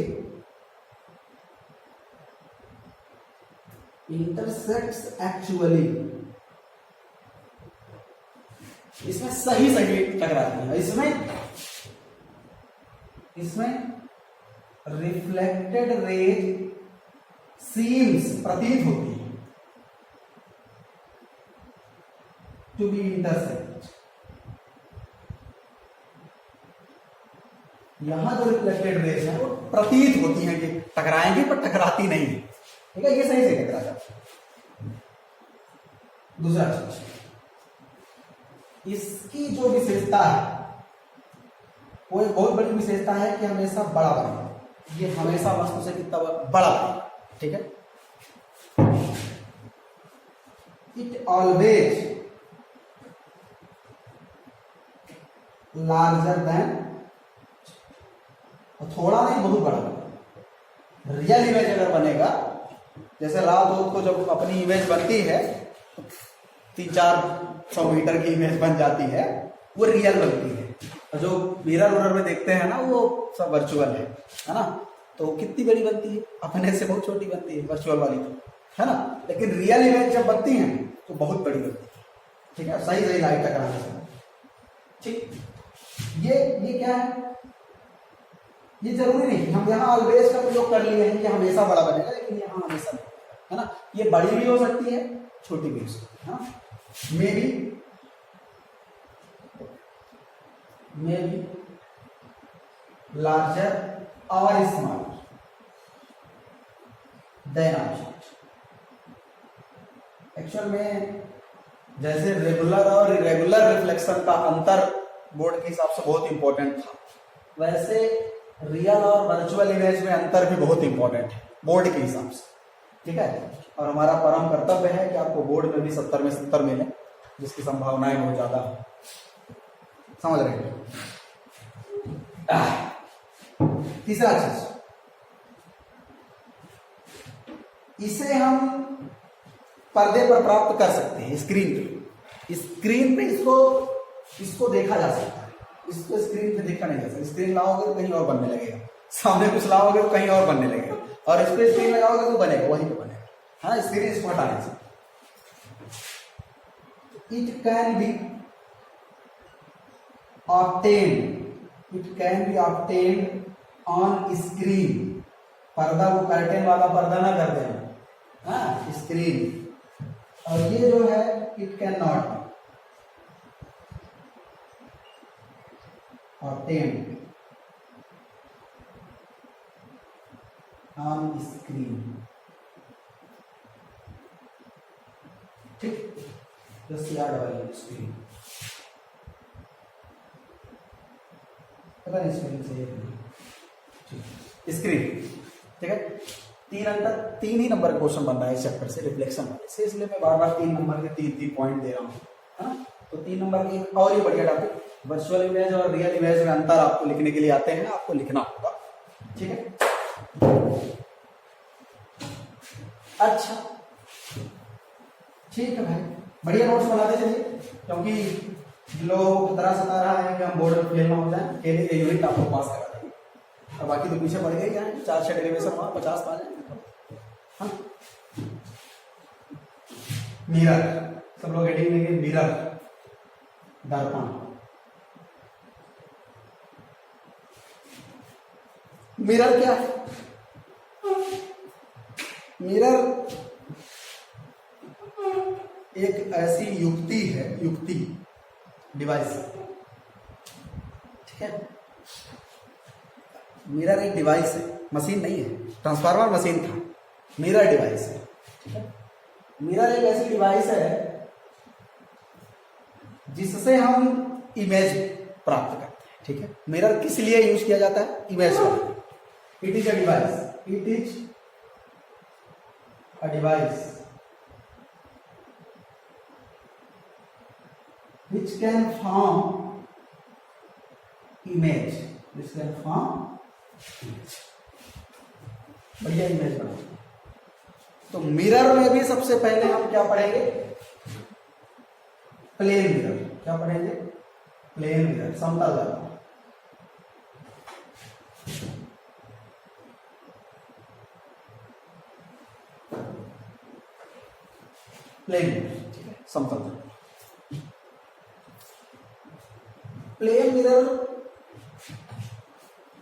intersects actually. इसमें सही सही टकराती है, इसमें रिफ्लेक्टेड रेज सीम्स प्रतीत होती है टू बी इंटरसेक्ट। यहां जो रिफ्लेक्टेड रेज है वो प्रतीत होती है कि टकराएंगे पर टकराती नहीं है, ठीक है, ये सही से टकरा जाता है। दूसरा चीज, इसकी जो विशेषता है वो एक बहुत बड़ी विशेषता है कि हमेशा बड़ा बनेगा, ये हमेशा वस्तु से कितना बड़ा बनेगा, ठीक है। इट ऑलवेज लार्जर देन, थोड़ा नहीं बहुत बड़ा। रियल इमेज अगर बनेगा, जैसे रात को जब अपनी इमेज बनती है तो 300-400 मीटर की इमेज बन जाती है, वो रियल बनती है, और जो मिरर में देखते हैं ना वो सब वर्चुअल है ना, तो कितनी बड़ी बनती है, अपने से बहुत छोटी बनती है वर्चुअल वाली तो, है ना, लेकिन रियल इमेज जब बनती है तो बहुत बड़ी बनती है, ठीक है, सही सही लाइट टकराने से, ठीक। ये क्या है? ये जरूरी नहीं, हम यहाँ ऑलवेज का प्रयोग कर लिए हैं कि हमेशा बड़ा बनेगा, लेकिन यहाँ हमेशा नहीं, है ना, ये बड़ी भी हो सकती है, छोटी भी हो सकती है, मे बी लार्जर और स्मॉलर देन ऑब्जेक्ट। एक्चुअल में जैसे रेगुलर और इरेगुलर रिफ्लेक्शन का अंतर बोर्ड के हिसाब से बहुत इंपॉर्टेंट था, वैसे रियल और वर्चुअल इमेज में अंतर भी बहुत इंपॉर्टेंट है बोर्ड के हिसाब से, ठीक है। और हमारा परम कर्तव्य है कि आपको बोर्ड में भी 70 में 70 मिले, जिसकी संभावनाएं बहुत ज्यादा है, समझ रहे हैं। तीसरा चीज, इसे हम पर्दे पर प्राप्त कर सकते हैं, स्क्रीन पे इसको देखा जा सकता है, इसको स्क्रीन पे देखा नहीं जा सकता। स्क्रीन लाओगे तो कहीं और बनने लगेगा, सामने कुछ लाओगे तो कहीं और बनने लगेगा, और इस पे स्क्रीन लगाओगे तो बनेगा, वहीं पे बनेगा, हाँ, स्क्रीन इसको हटाने से। It can be obtained on screen, पर्दा वो कर्टेन वाला पर्दा ना कर देना, हाँ, स्क्रीन। और ये जो है it can not be obtained on screen, ठीक, जो CR स्क्रीन, पता नहीं स्क्रीन से स्क्रीन, ठीक है। 3 ही नंबर का क्वेश्चन बन रहा है इस चैप्टर से, रिफ्लेक्शन वाले से, इसलिए मैं बार बार 3 नंबर के 3 पॉइंट दे रहा हूँ, है ना। तो 3 नंबर की और ये बढ़िया टॉपिक, वर्चुअल इमेज और रियल इमेज में अंतर आपको लिखने के लिए आते हैं, आपको लिखना होगा, ठीक है। अच्छा, ठीक है भाई, बढ़िया नोट्स बनाते चलिए, क्योंकि लोग तरह सता रहा है कि हम बोर्ड में फेल ना हो जाए, अकेले ये यूनिट आपको पास करा देंगे, और बाकी तो पीछे पड़ गए क्या है, 4 डेरिवेशन वहां 50 पा जाएंगे, हाँ। मिरर, सब लोग हेडिंग लेंगे, मिरर, दर्पण। मिरर क्या है? मिरर एक ऐसी युक्ति डिवाइस, ठीक है। मिरर एक डिवाइस है, मशीन नहीं है, ट्रांसफार्मर मशीन था, मिरर डिवाइस है, ठीक है। मिरर एक ऐसी डिवाइस है जिससे हम इमेज प्राप्त करते हैं। ठीक है, मिरर किस लिए यूज किया जाता है? इमेज को। It is a device, it is a device which can form image, which can form image। भैया इमेज बना। तो मिरर में भी सबसे पहले हम क्या पढ़ेंगे? Plane mirror. क्या पढ़ेंगे? प्लेन मिरर, समतल दर्पण। प्लेन मिरर, ठीक है, समतल दर्पण। प्लेन मिरर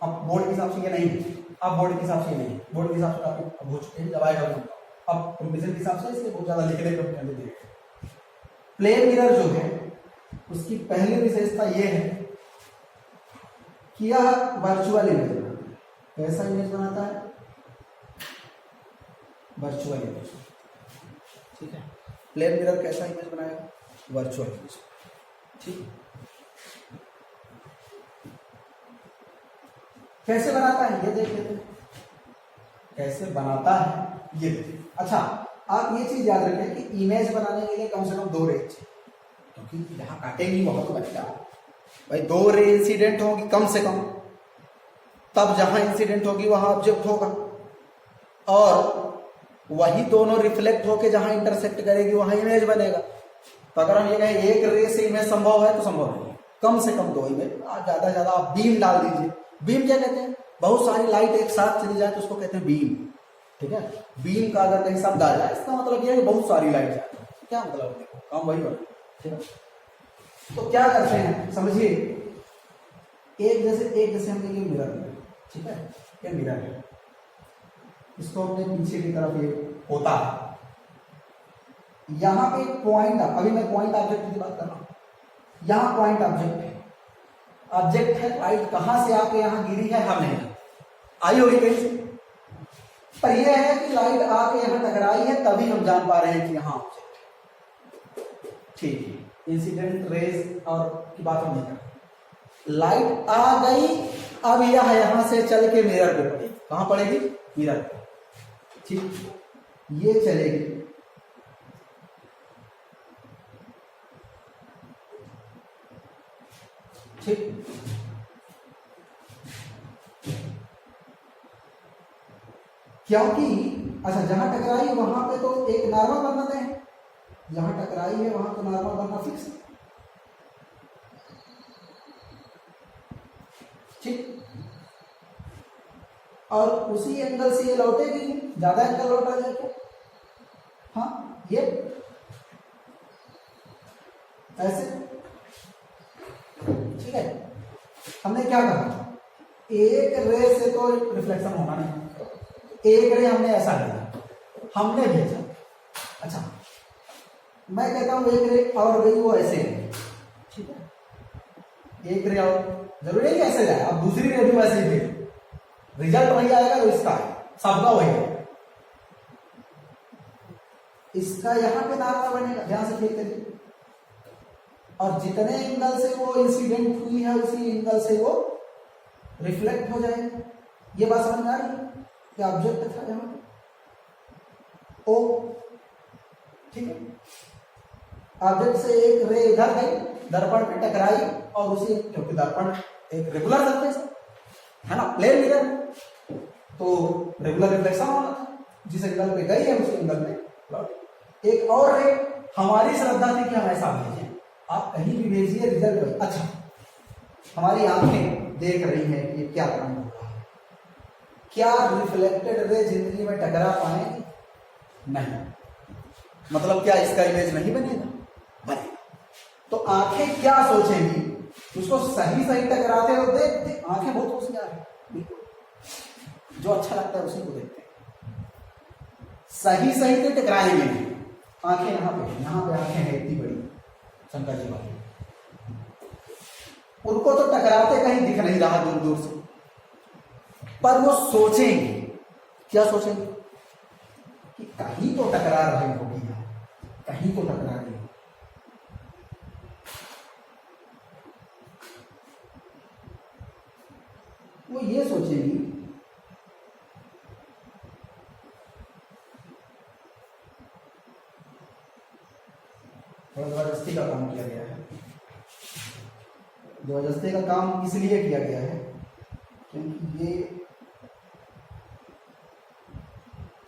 अब बोर्ड के हिसाब से ये नहीं है, अब बोर्ड के हिसाब से ये नहीं है, बोर्ड के हिसाब से काफी अब हो चुके हैं, दबाएगा अब कंपटीशन के हिसाब से इसलिए बहुत ज्यादा लिखने को पहले देखिए। प्लेन मिरर जो है उसकी पहली विशेषता ये है कि यह वर्चुअल इमेज बनाता है। कैसा इमेज बनाता है? Virtual image. ठीक है, प्लेन मिरर कैसा इमेज बनाएगा? Virtual image. ठीक, कैसे बनाता है ये देख लेते हैं। कैसे बनाता है ये देखिए। अच्छा, आप ये चीज याद रखें कि इमेज बनाने के लिए कम से कम 2 रे चाहिए, क्योंकि जहां काटेंगी वहां तो बनेगा भाई। 2 रे इंसिडेंट होगी कम से कम, तब जहां इंसिडेंट होगी वहां ऑब्जेक्ट होगा, और वही दोनों रिफ्लेक्ट होके जहां इंटरसेक्ट करेगी वहां इमेज बनेगा। तो अगर हम ये कहें एक रे से इमेज संभव है, तो संभव नहीं है। कम से कम 2 इमेज, ज्यादा से ज्यादा आप बीम डाल दीजिए। बीम क्या कहते हैं? बहुत सारी लाइट एक साथ चली जाए तो उसको कहते हैं बीम। ठीक है, बीम का अगर कहीं शब्द आ जाए इसका मतलब यह है कि बहुत सारी लाइट जाए। क्या मतलब? देखो काम वही बना। ठीक है, तो क्या करते हैं समझिए। एक जैसे हम लेंगे मिरर। ठीक है, ये मिरर है, इसको अपने पीछे की तरफ ये होता है, यहां पे पॉइंट, अभी मैं पॉइंट ऑब्जेक्ट की बात कर रहा हूं। यहां पॉइंट ऑब्जेक्ट है, ऑब्जेक्ट है, लाइट कहां से आके यहां गिरी है हम नहीं आई होगी कहीं से, पर यह है कि लाइट आके यहां टकराई है, तभी हम जान पा रहे हैं कि यहां ऑब्जेक्ट। ठीक है, इंसिडेंट रेज और की बात हम नहीं कर रहे। लाइट आ गई, अब यह यहां से चल के मिरर पे पड़ेगी। कहां पड़ेगी? मिरर पे। ठीक, ये चलेगी, ठीक, क्योंकि अच्छा जहां टकराई वहां पे तो एक नॉर्मल बनना है, जहां टकराई है वहां तो नॉर्मल बनना फिक्स है। ठीक, और उसी एंगल से ये लौटेगी, ज्यादा एंगल लौटा जाए क्या? हाँ, ये ऐसे। ठीक है, हमने क्या कहा? एक रे से तो रिफ्लेक्शन होना नहीं, एक रे हमने ऐसा लिया, हमने भेजा। अच्छा, मैं कहता हूं एक रे और गई, वो ऐसे है। ठीक है, एक रे और, जरूरी नहीं ऐसे जाए, अब दूसरी रे भी वैसे ही दे, रिजल्ट वही आएगा तो इसका है, सबका वही है। इसका यहां पे नार्मल बनेगा, ध्यान से देख करिए, और जितने एंगल से वो इंसिडेंट हुई है उसी एंगल से वो रिफ्लेक्ट हो जाएगा। ये बात समझ में आ रही है कि ऑब्जेक्ट था यहां ओ। ठीक है, ऑब्जेक्ट से एक रे इधर गई, दर्पण पे टकराई, और उसी, क्योंकि दर्पण एक रेगुलर सरफेस है ना, प्लेन मिरर, तो रेगुलर रिफ्लेक्शन होना था, जिस एंगल पे गई है उसी एंगल में लौट। एक और रे, हमारी श्रद्धा थी कि हम ऐसा भेजें, आप कहीं भी भेजिए रिजल्ट वही। अच्छा, हमारी आंखें देख रही हैं कि ये क्या काम हो रहा है, क्या रिफ्लेक्टेड रे जिंदगी में टकरा पाएंगे? नहीं, मतलब क्या इसका इमेज नहीं बनेगा? बनेगा। तो आंखें क्या सोचेंगी? उसको सही सही टकराते हो देखते, आंखें बहुत होशियार है, जो अच्छा लगता है उसी को देखते हैं। सही सही तो टकराएंगे नहीं, आंखें यहां पे आंखें हैं इतनी बड़ी शंकर जी वाली, उनको तो टकराते कहीं दिख नहीं रहा दूर दूर से, पर वो सोचेंगे, क्या सोचेंगे? कि कहीं तो टकरा रही होगी, कहीं तो टकरा रही होगी। थोड़ा जबरदस्ती का काम किया गया है। जबरदस्ती का काम इसलिए किया गया है क्योंकि ये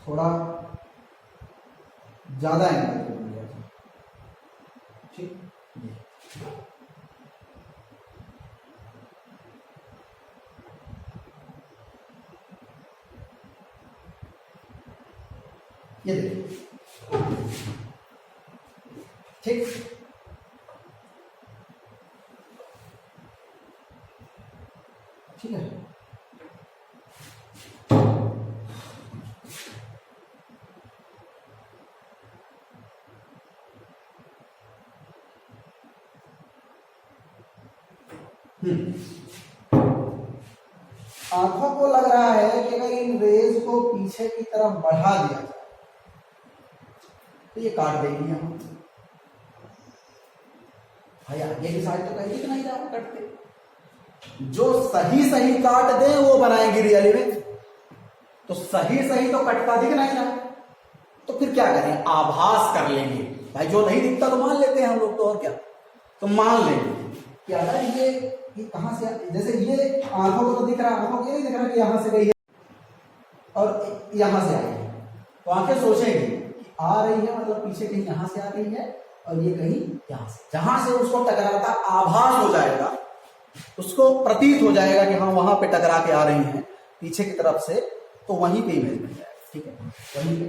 थोड़ा ज्यादा एंगल पे बन गया था। ठीक, ये देखिए, ठीक, ठीक है। आंखों को लग रहा है कि अगर इन रेज को पीछे की तरफ बढ़ा दिया जाए तो ये काट देगी यहां। भाई आगे की साइड तो कहीं दिख नहीं रहा कटते। जो सही सही काट दे वो बनाएंगी रियल इमेज। तो सही सही तो कटता दिख नहीं रहा, तो फिर क्या करें, आभास कर लेंगे। भाई जो नहीं दिखता तो मान लेते हैं हम लोग, तो और क्या, तो मान लेंगे कि अगर ये कहां से, जैसे ये आंखों को तो दिख रहा है, आंखों को ये नहीं दिख रहा कि यहां से गई है और यहां से आई है, तो आंखें सोचेंगी कि आ रही है मतलब पीछे कहीं यहां से आ रही है और ये कहीं यहां से, जहां से उसको टकराता आभास हो जाएगा, उसको प्रतीत हो जाएगा कि हाँ वहां पे टकरा के आ रही है पीछे की तरफ से, तो वहीं पे इमेज बन जाएगा। ठीक है, वहीं पे।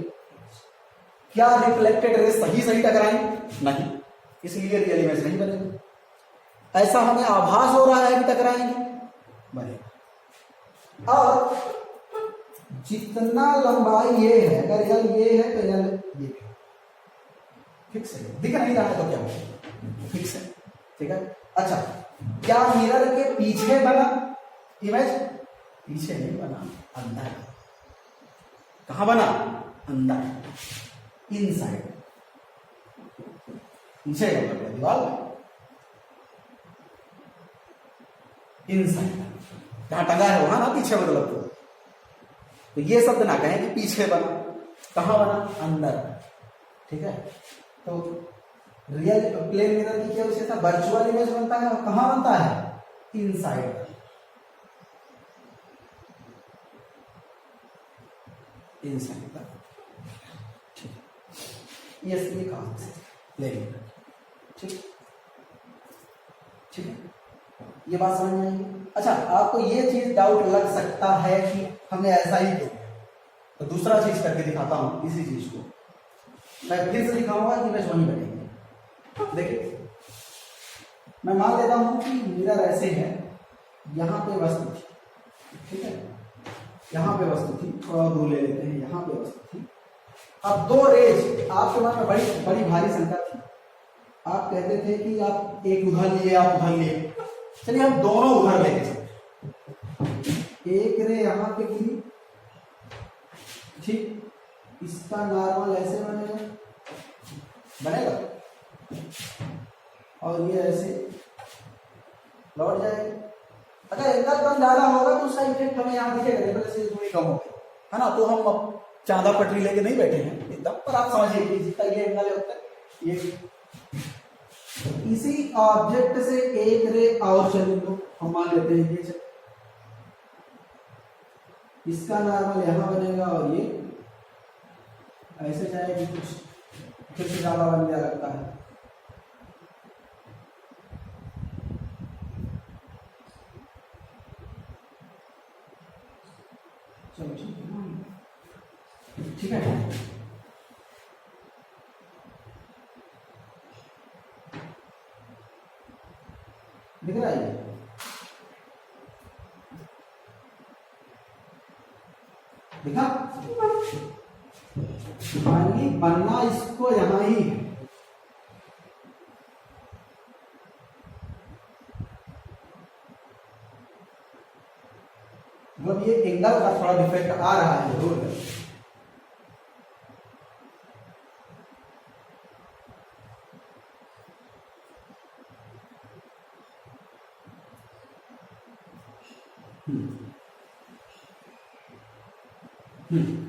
क्या रिफ्लेक्टेड रेस सही सही टकराएंगे? नहीं, इसलिए रियल इमेज नहीं बनेगी। ऐसा हमें आभास हो रहा है कि टकराएंगे, बनेगा। और जितना लंबाई ये है, अगर यल ये है तो यल ये फिक्स है, दिख नहीं रहा है तो क्या होगा, फिक्स है। ठीक है, अच्छा, क्या मिरर के पीछे बना इमेज? पीछे नहीं बना, अंदर। कहां बना? अंदर, इनसाइड। पीछे का मतलब दीवार में, इनसाइड जहां टंगा है वहां ना पीछे, मतलब तो ये शब्द ना कहें कि पीछे बना, कहां बना? अंदर। ठीक है, तो रियल प्लेन मिरर की क्या विशेषता? वर्चुअल इमेज बनता है, और कहां बनता है? इनसाइड। इनसाइड। ठीक, ये कहां से प्लेन मिरर। ठीक, ठीक है, ये बात समझ में आएगी। अच्छा, आपको ये चीज डाउट लग सकता है कि हमने ऐसा ही किया, तो दूसरा चीज करके दिखाता हूं। इसी चीज को मैं फिर से दिखाऊंगा कि इमेज वहीं बनेगी। देखिए, मैं मान लेता हूं कि मिरर ऐसे है, यहां पे वस्तु थी, ठीक है, यहां पे वस्तु थी, थोड़ा दूर ले लेते हैं, यहां पे वस्तु थी। अब दो रेज आपके मन में बड़ी बड़ी भारी शंका थी, आप कहते थे कि आप एक उधर लिए, आप उधर लिए, चलिए हम दोनों उधर लेके चलते। एक रे यहां पे गिरी, ठीक, इसका नॉर्मल ऐसे बनेगा, और ये ऐसे लौट जाएगा। अगर एंगल कम ज्यादा होगा तो उसका इफेक्ट हमें यहाँ दिखेगा, जैसे थोड़ी कम हो गई है ना, तो हम अब चांदा पटरी लेके नहीं बैठे हैं एकदम, पर आप समझिए कि जितना ये एंगल है उतना ये। इसी ऑब्जेक्ट से एक रे और चले तो हम मान लेते हैं ये, इसका नॉर्मल यहां बनेगा और ये ऐसे जाएगी, कुछ फिर से ज्यादा बन गया लगता है। चलो ठीक है, दिख रहा है, दिखा? बनना इसको यहां ही है, मतलब ये एंगल का थोड़ा डिफेक्ट आ रहा है जरूर।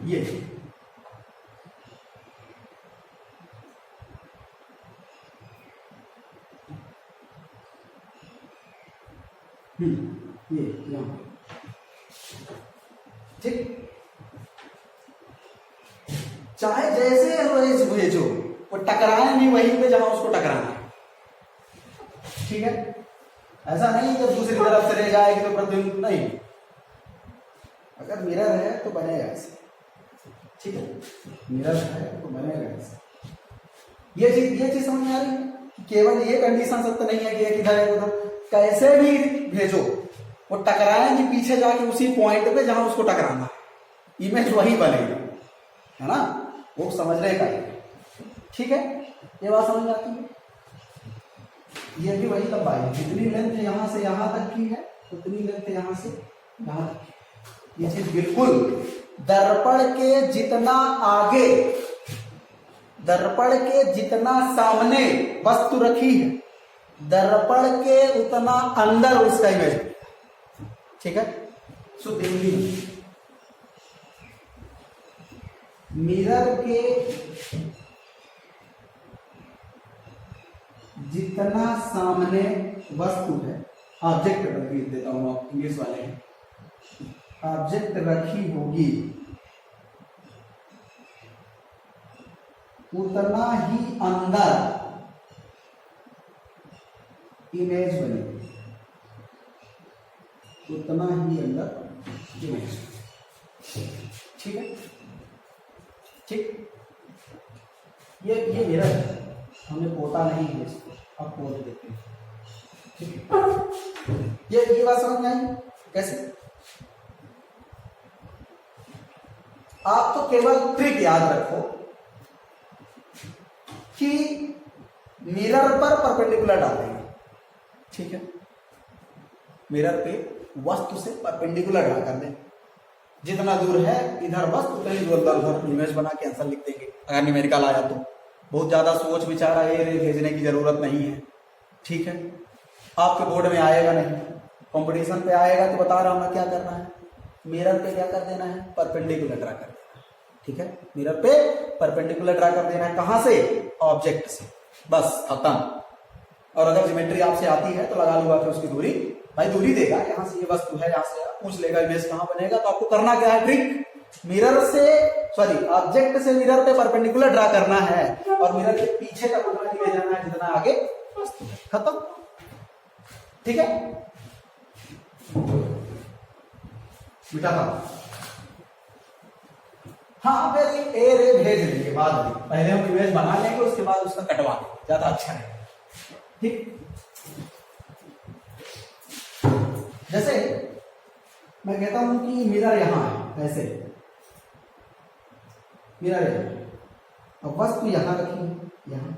ये ये यहाँ, ठीक। चाहे जैसे रेज भेजो वो टकराए नहीं वहीं पे जहां उसको टकराना है, ठीक है। ऐसा नहीं जब दूसरी तरफ से रेज आएगी तो प्रतिबिंब नहीं, अगर मिरर है तो बनेगा ऐसे, ठीक है। मिरर है तो बनेगा ऐसे। ये चीज समझ में आ रही है कि केवल ये कंडीशन सत्य नहीं है कि एक इधर है उधर, कैसे भी भेजो वो टकराएंगे पीछे जाके उसी पॉइंट पे जहां उसको टकराना है, इमेज वही बनेगी, है ना। वो समझने का ही, ठीक है। ये बात समझ में आती है। ये भी वही लंबाई है, जितनी लेंथ यहां से यहां तक की है उतनी लेंथ यहां से यहां तक की। ये चीज बिल्कुल दर्पण के जितना आगे, दर्पण के जितना सामने वस्तु रखी है, दर्पण के उतना अंदर उसका इमेज, ठीक है। सो देखिए मिरर के जितना सामने वस्तु है, ऑब्जेक्ट रख देता हूं, इंग्लिश वाले हैं, ऑब्जेक्ट रखी होगी उतना ही अंदर इमेज बनेगी, उतना ही अंदर इमेज, ठीक है, ठीक। ये मिरर है, हमने पोता नहीं है इसको, अब पोत देते हैं, ठीक है। ये बात समझ में आई कैसे? आप तो केवल ट्रिक याद रखो कि मिरर पर परपेंडिकुलर डालेंगे, ठीक है। मिरर पे वस्तु से परपेंडिकुलर ड्रा कर दें, जितना दूर है इधर वस्तु उतनी दूर उधर इमेज बना के आंसर लिख देंगे अगर न्यूमेरिकल आया तो। बहुत ज्यादा सोच विचार ये भेजने की जरूरत नहीं है, ठीक है। आपके बोर्ड में आएगा नहीं, कंपटीशन पे आएगा तो बता रहा हूं मैं क्या करना है, मिरर पे क्या कर देना है, परपेंडिकुलर ड्रा कर देना है, ठीक है। मिरर पे परपेंडिकुलर ड्रा कर देना है, कहां से, ऑब्जेक्ट से, बस खत्म। और अगर ज्योमेट्री आपसे आती है तो लगा लूंगा कि उसकी दूरी, भाई दूरी देगा, यहाँ से ये वस्तु है, यहाँ से पूछ लेगा इमेज कहां बनेगा, तो आपको करना क्या है, ट्रिक मिरर से सॉरी ऑब्जेक्ट से मिरर पे परपेंडिकुलर ड्रा करना है और मिरर के पीछे का उतना ही ले जाना है जितना आगे वस्तु है, खत्म, ठीक है। बेटा हाँ फिर ए रे भेज देंगे बाद में, पहले हम इमेज बना लेंगे उसके बाद उसका कटवा देंगे, ज्यादा अच्छा है, ठीक। जैसे मैं कहता हूं कि मिरर यहां है, ऐसे मिरर है, अब वस्तु यहां रखी है, यहां।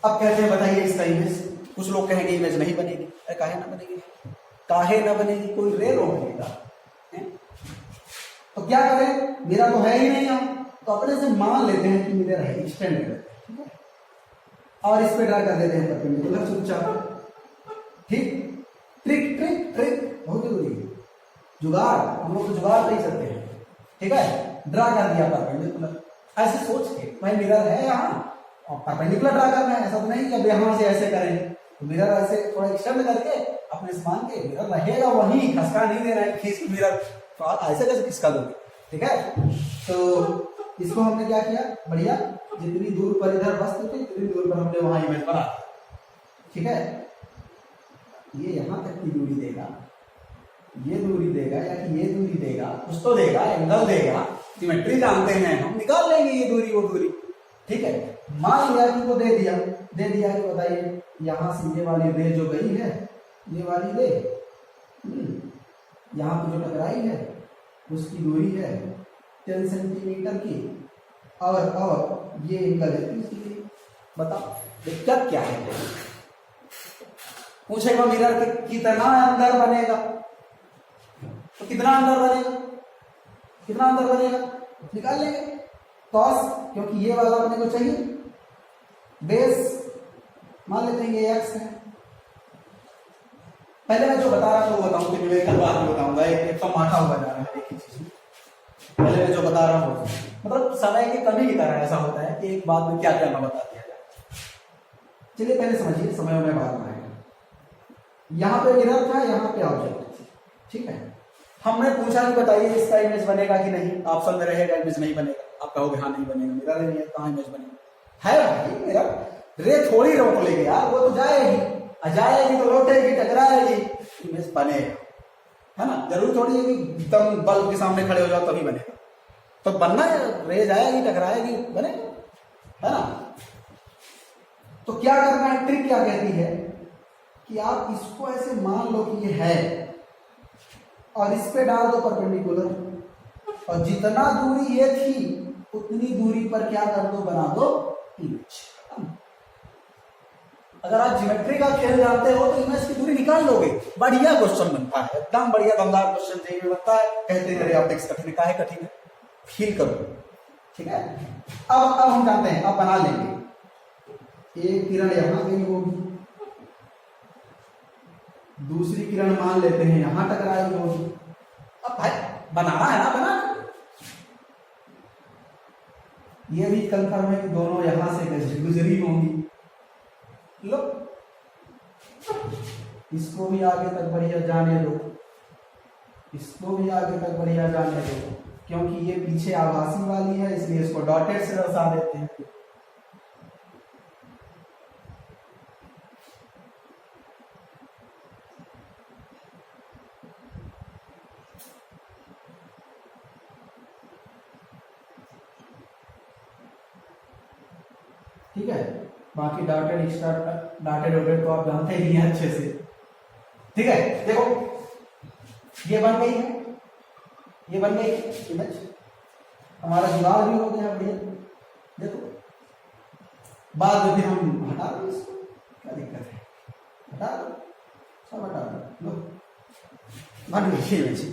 अब कहते हैं बताइए इसका इमेज, कुछ लोग कहेंगे इमेज नहीं बनेगी, अरे काहे ना बनेगी, काहे ना बनेगी, कोई रे रोक देगा, तो क्या करें, मिरर तो है ही नहीं यहां, तो अपने से मान लेते हैं कि मिरर है, एक्सटेंड करते हैं, ठीक है, और इस पे ड्रा कर देते हैं परपेंडिकुलर चुपचाप, ठीक। ट्रिक ट्रिक ट्रिक बहुत जरूरी है, जुगाड़, हम लोग तो जुगाड़ नहीं सकते हैं, ठीक है। ड्रा कर दिया परपेंडिकुलर, ऐसे सोच के भाई मिरर है यहाँ और परपेंडिकुलर ड्रा करना है, ऐसा तो नहीं कि अब यहाँ से ऐसे करेंगे, तो मिरर ऐसे थोड़ा एक्सटेंड करके अपने से मान के मिरर रहेगा वहीं, खसका नहीं देना है, खींच मिरर तो ऐसे कैसे खिसका दोगे, ठीक है। तो इसको हमने क्या किया, बढ़िया, जितनी दूर पर इधर वस्तु थी उतनी दूर पर हमने वहां इमेज बना, ठीक है। ये यहां तक की दूरी देगा, ये दूरी देगा या कि ये दूरी देगा, कुछ तो देगा, एंगल देगा, सिमेट्री जानते हैं हम, निकाल लेंगे ये दूरी वो दूरी, ठीक है। मान लिया कि वो दे दिया कि बताइए यहां से ये वाली रे जो गई है, ये वाली रे यहाँ पे जो टकराई है उसकी दूरी है 10 सेंटीमीटर की, और ये एंगल है, इसलिए बताओ दिक्कत क्या है। पूछेगा मिरर के कितना अंदर बनेगा, तो कितना अंदर बनेगा, कितना अंदर बनेगा निकाल लेंगे, कॉस, क्योंकि ये वाला अपने को चाहिए, बेस मान लेते हैं ये एक्स है। पहले मैं जो बता रहा था वो बताऊं, न्यूमेरिकल बाद में बताऊंगा, एक तो माठा हुआ जा रहा है एक ही चीज। पहले मैं जो बता रहा हूँ मतलब समय की कमी की तरह ऐसा होता है कि एक बात में क्या करना बता दिया जाए। चलिए पहले समझिए, समय में बाद में आएगा। यहाँ पे मिरर था, यहाँ पे ऑब्जेक्ट थी, ठीक है। हमने पूछा कि बताइए इसका इमेज बनेगा कि नहीं, ऑप्शन में रहेगा इमेज नहीं बनेगा, आप कहोगे हाँ नहीं बनेगा, मिरर नहीं है कहाँ इमेज बनेगा। है भाई मिरर, रे थोड़ी रोक लेगी यार, वो तो जाएगी, जाएगी तो लौटेगी, टकराएगी, इमेज बनेगा, है ना। जरूरी थोड़ी है कि एकदम बल्ब के सामने खड़े हो जाओ तभी बनेगा, तो बनना है, रे जाएगी टकराएगी बनेगा, है ना। तो क्या करना है, ट्रिक क्या कहती है कि आप इसको ऐसे मान लो कि ये है और इस पे डाल दो परपेंडिकुलर, और जितना दूरी ये थी उतनी दूरी पर क्या कर दो, बना दो इमेज। अगर आप ज्योमेट्री का खेल जानते हो तो इमेज की दूरी निकाल लोगे, बढ़िया क्वेश्चन बनता है, एकदम बढ़िया दमदार क्वेश्चन चाहिए बनता है। कहते हैं अरे ऑप्टिक्स कठिन, काहे कठिन है, फील करो, ठीक है। अब हम जानते हैं, अब बना लेंगे, एक किरण यहां गई होगी, दूसरी किरण मान लेते हैं यहां टकराई होगी। अब भाई बनाना है ना, बना, ये भी कंफर्म है कि दोनों यहां से गुजरी होंगी। लो इसको भी आगे तक बढ़िया जाने दो, इसको भी आगे तक बढ़िया जाने दो, क्योंकि ये पीछे आभासी वाली है इसलिए इसको डॉटेड से दर्शा देते हैं। ठीक है, बाकी डॉटेड एक्स्ट्रा डॉटेड डॉटेड तो आप जानते ही हैं अच्छे से, ठीक है। देखो ये बन गई है, ये बन गई इमेज, हमारा जुगाड़ भी हो गया बढ़िया। देखो बाद में फिर हम हटा दो इसको, क्या दिक्कत है, हटा दो, सब हटा दो, लो बन गई इमेज,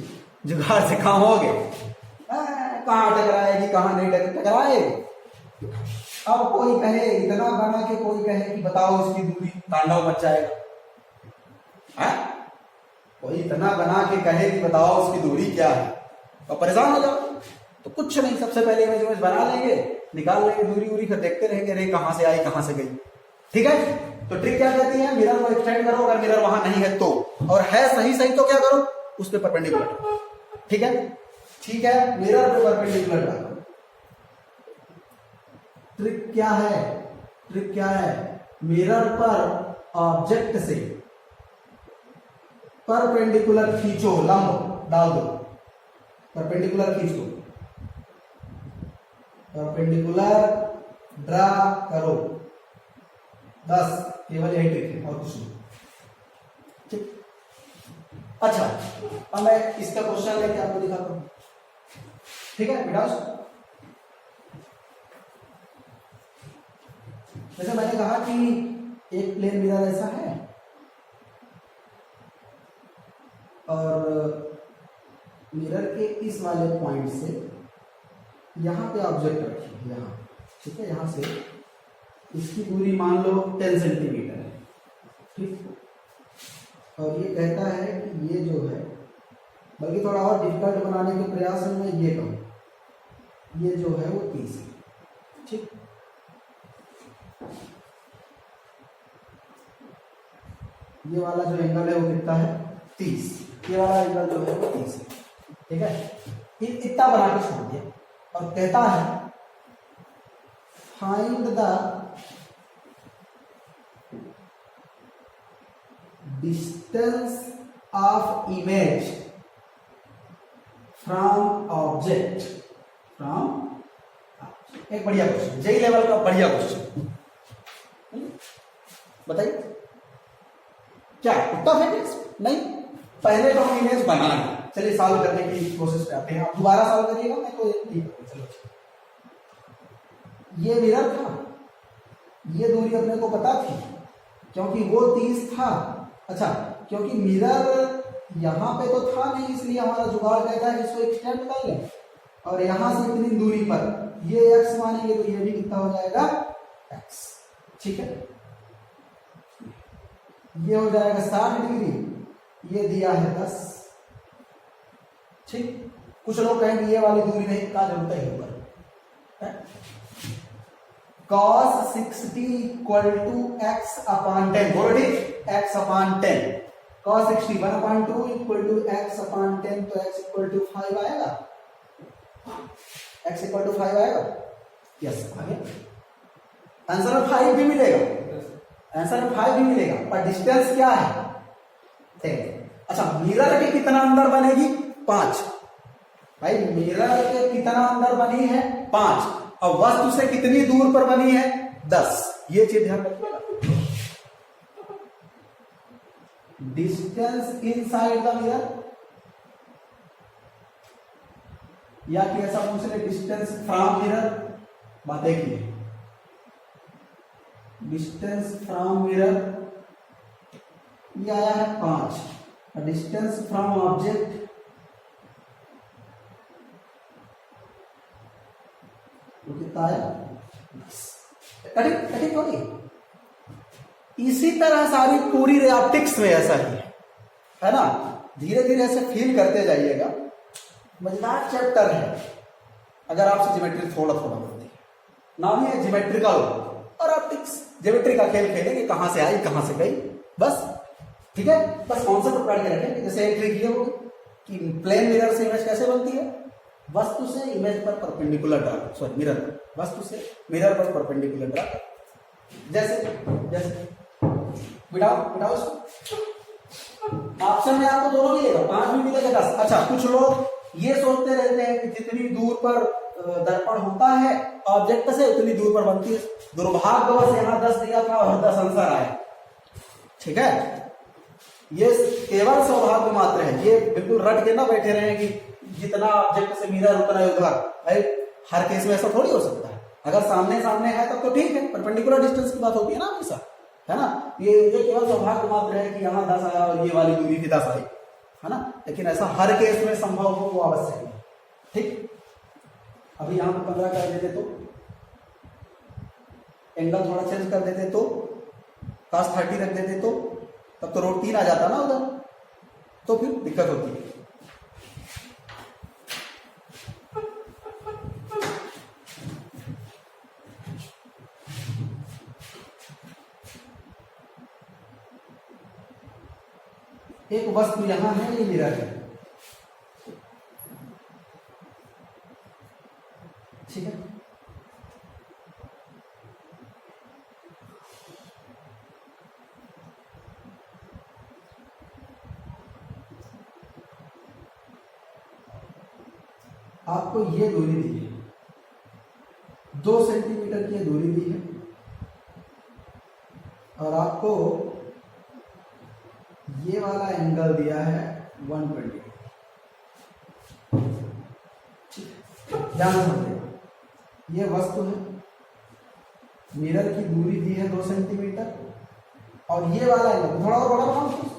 जुगाड़ से काम हो गए। कहाँ टकराएगी कहाँ नहीं टकराएगी। अब कोई कहे इतना बना के, कोई कहे कि बताओ इसकी दूरी, तांडव मच जाएगा, है? कोई इतना बना के कहे कि बताओ उसकी दूरी क्या है, तो परेशान हो जाओ। तो कुछ नहीं, सबसे पहले इमेज बना लेंगे, निकाल लेंगे दूरी वूरी, फिर देखते रहेंगे अरे कहां से आई कहां से गई, ठीक है। तो ट्रिक क्या कहती है, मिरर को एक्सटेंड करो, अगर मिरर वहां नहीं है तो, और है सही सही तो क्या करो, उस पर परपेंडिकुलर, ठीक है, ठीक है, मिरर पे परपेंडिकुलर डालो। ट्रिक क्या है, ट्रिक क्या है, मिरर पर ऑब्जेक्ट से परपेंडिकुलर खींचो, लंब डाल दो, परपेंडिकुलर खींच दो, परपेंडिकुलर ड्रा करो, बस केवल यही ट्रिक है और कुछ नहीं, ठीक। अच्छा अब मैं इसका क्वेश्चन लेके आपको दिखाता हूं, ठीक है बेटा। जैसे मैंने कहा कि एक प्लेन मिरर ऐसा है और मिरर के इस वाले पॉइंट से यहां पे ऑब्जेक्ट रखिए, यहां, ठीक है, यहां से इसकी दूरी मान लो 10 सेंटीमीटर है, ठीक। और ये कहता है कि ये जो है, बल्कि थोड़ा और डिफिकल्ट बनाने के प्रयास में मैं ये कहूँ, ये जो है वो 30 है, ठीक। ये वाला जो एंगल है वो कितना है, 30, ये वाला एंगल जो है वो 30 है, ठीक है। इतना बना के छोड़ दिया और कहता है find the distance of image from object, from, एक बढ़िया क्वेश्चन, जेई लेवल का बढ़िया क्वेश्चन, बताइए क्या उत्तर है? नहीं, पहले तो हम इमेज बना लें, चलिए सॉल्व करने की कोशिश करते हैं। आप दोबारा सॉल्व करिएगा, मैं तो चलो। ये मिरर था, ये दूरी अपने को पता थी क्योंकि वो 30 था। अच्छा, क्योंकि मिरर यहाँ पे तो था नहीं इसलिए हमारा जुगाड़ कहता है इसको एक्सटेंड कर लें, और यहां से इतनी दूरी पर ये x मानेंगे तो ये भी कितना हो जाएगा, x, ठीक है। ये हो जाएगा 60 डिग्री, ये दिया है 10, ठीक। कुछ लोग कहेंगे ये वाली दूरी नहीं का जरूरत है ऊपर, cos 60 equal to x upon 10, बोलो ठीक, x upon 10, cos 60 1/2 equal to x upon 10, तो x इक्वल टू 5 आएगा, x इक्वल टू 5 आएगा। यस आ गया आंसर में 5 भी मिलेगा, आंसर में 5 भी मिलेगा, पर डिस्टेंस क्या है 10। अच्छा मिरर के कितना अंदर बनेगी 5, भाई मिरर के कितना अंदर बनी है 5, और वस्तु से कितनी दूर पर बनी है 10, ये चीज ध्यान रखिएगा। डिस्टेंस इनसाइड द मिरर, या कि ऐसा पूछ ले डिस्टेंस फ्रॉम मिरर, बात एक ही है। डिस्टेंस फ्रॉम मिरर ये आया है 5, डिस्टेंस फ्रॉम ऑब्जेक्ट कितना आया 10। कठिन थोड़ी, इसी तरह सारी पूरी ऑप्टिक्स में ऐसा ही है ना, धीरे धीरे ऐसे फील करते जाइएगा, मजेदार चैप्टर है। अगर आपसे ज्योमेट्री थोड़ा थोड़ा बनती है, नाम ही है ज्योमेट्रिकल और ऑप्टिक्स, ज्योमेट्री का खेल खेलेंगे, कहां से आई कहां से गई, बस ठीक है। बस कॉन्सेप्ट पढ़ के रखें। जैसे एक ट्रिक ये होगी कि प्लेन मिरर से इमेज कैसे बनती है, वस्तु से इमेज पर परपेंडिकुलर ड्रा, सॉरी मिरर वस्तु से मिरर पर परपेंडिकुलर ड्रा, जैसे जैसे बिठाओ इसको, ऑप्शन में आपको दोनों मिलेगा, 5 भी मिलेगा 10। अच्छा कुछ लोग ये सोचते रहते हैं कि जितनी दूर पर दर्पण होता है ऑब्जेक्ट से उतनी दूर पर बनती है, दुर्भाग्यवश यहाँ 10 दिया था और 10 आंसर आया, ठीक है। ये केवल सौभाग्य मात्र है, ये बिल्कुल रट के ना बैठे रहे कि जितना ऑब्जेक्ट से मिरर उतना उधर, भाई हर केस में ऐसा थोड़ी हो सकता है। अगर सामने सामने है तब तो ठीक है, परपेंडिकुलर डिस्टेंस की बात होती है ना हमेशा, है ना। ये केवल सौभाग्य मात्र है कि यहाँ 10 आया और ये वाली दूरी भी 10 आई, है ना, लेकिन ऐसा हर केस में संभव हो वो आवश्यक है, ठीक। अभी यहाँ पे 15 कर देते तो एंगल थोड़ा चेंज कर देते तो cos 30 रख देते तो तब तो रोड 3 आ जाता ना उधर, तो फिर दिक्कत होती है। एक वस्तु यहां है, ये मिरर है, ठीक है। आपको ये दूरी दी है, 2 सेंटीमीटर की दूरी दी है, और आपको ये वाला एंगल दिया है 120, ध्यान समझिए। ये वस्तु है, मिरर की दूरी दी है 2 सेंटीमीटर, और ये वाला एंगल थोड़ा और बड़ा बनाओ,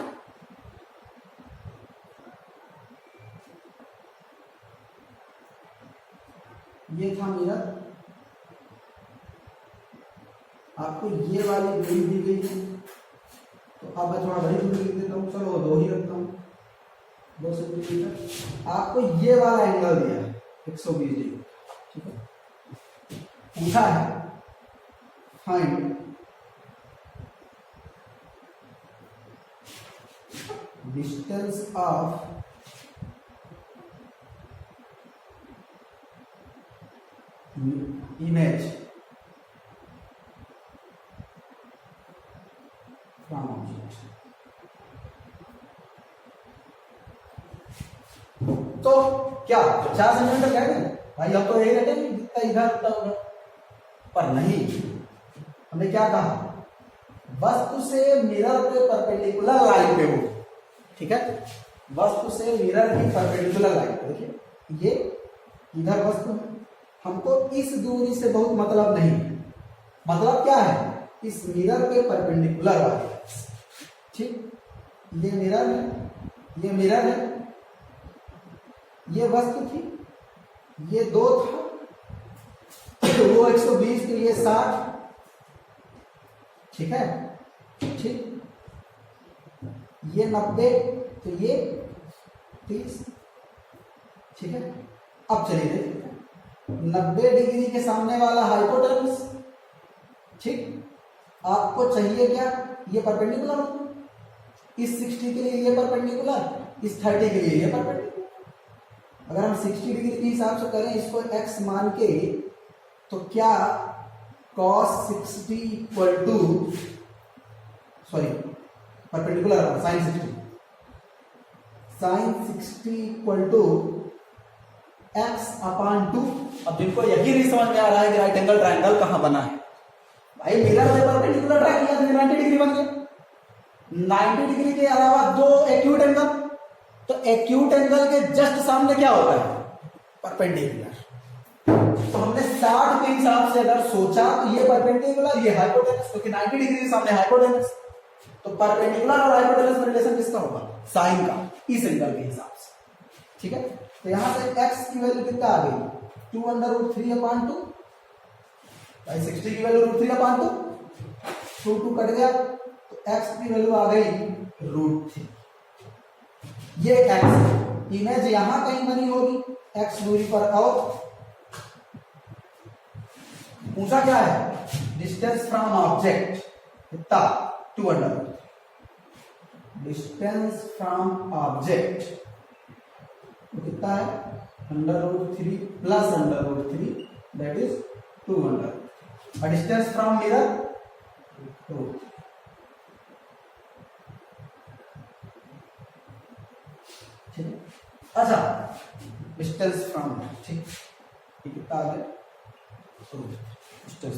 ये था मिरर, आपको ये वाली दूरी दी गई है, तो अब मैं थोड़ा बड़ी दूरी लिख देता हूँ, चलो 2 ही रखता हूँ, 2 सेंटीमीटर। आपको ये वाला एंगल दिया है 120 डिग्री, ठीक है। पूछा है find distance of image from object। तो क्या 50 सेंटीमीटर कह दें भाई, हम तो यही रखेंगे जितना इधर उतना उधर, पर नहीं, हमने क्या कहा वस्तु से मिरर पे परपेंडिकुलर लाइन पे हो, ठीक है। वस्तु से मिरर की परपेंडिकुलर लाइन, देखिए ये इधर वस्तु है, हमको इस दूरी से बहुत मतलब नहीं, मतलब क्या है इस मिरर के परपेंडिकुलर वाले, ठीक। ये मिरर है, ये मिरर है, ये वस्तु थी, ये 2 था, वो 120 तो ये 60, ठीक है, ठीक। ये 90 तो ये 30, ठीक है। अब चलिए देखिए 90 डिग्री के सामने वाला हाइपोटेनस, ठीक। आपको चाहिए क्या, ये परपेंडिकुलर हो, इस 60 के लिए ये परपेंडिकुलर, इस 30 के लिए ये परपेंडिकुलर। अगर हम 60 डिग्री के हिसाब से करें इसको x मान के, तो क्या cos 60 equal to perpendicular sin 60 equal to x upon 2। अब जिनको यही नहीं समझ में आ रहा है कि राइट एंगल ट्रायंगल कहां बना है, भाई मिरर से परपेंडिकुलर ड्रा किया तो 90 डिग्री बन गया। 90 डिग्री के अलावा दो एक्यूट एंगल, तो एक्यूट एंगल के जस्ट सामने क्या होता है, परपेंडिकुलर। तो हमने 60 के हिसाब से अगर सोचा तो ये परपेंडिकुलर, ये हाइपोटेनस, क्योंकि 90 डिग्री के सामने हाइपोटेनस, तो परपेंडिकुलर और हाइपोटेनस में रिलेशन किसका होगा, साइन का, इस एंगल के हिसाब से। ठीक है, तो यहां से x की वैल्यू कितना आ गई, 2√3/2। भाई 60 की वैल्यू √3/2, 2 कट गया, तो x की वैल्यू आ गई √3। ये x इमेज यहां कहीं बनी होगी, x दूरी पर। और पूछा क्या है, डिस्टेंस फ्रॉम ऑब्जेक्ट कितना, 2√3। डिस्टेंस फ्रॉम ऑब्जेक्ट कितना है, √3 प्लस √3, दैट इज 200। और डिस्टेंस फ्रॉम मिरर 2। ठीक है, अच्छा डिस्टेंस फ्रॉम, ठीक, ये कितना आ गया, डिस्टेंस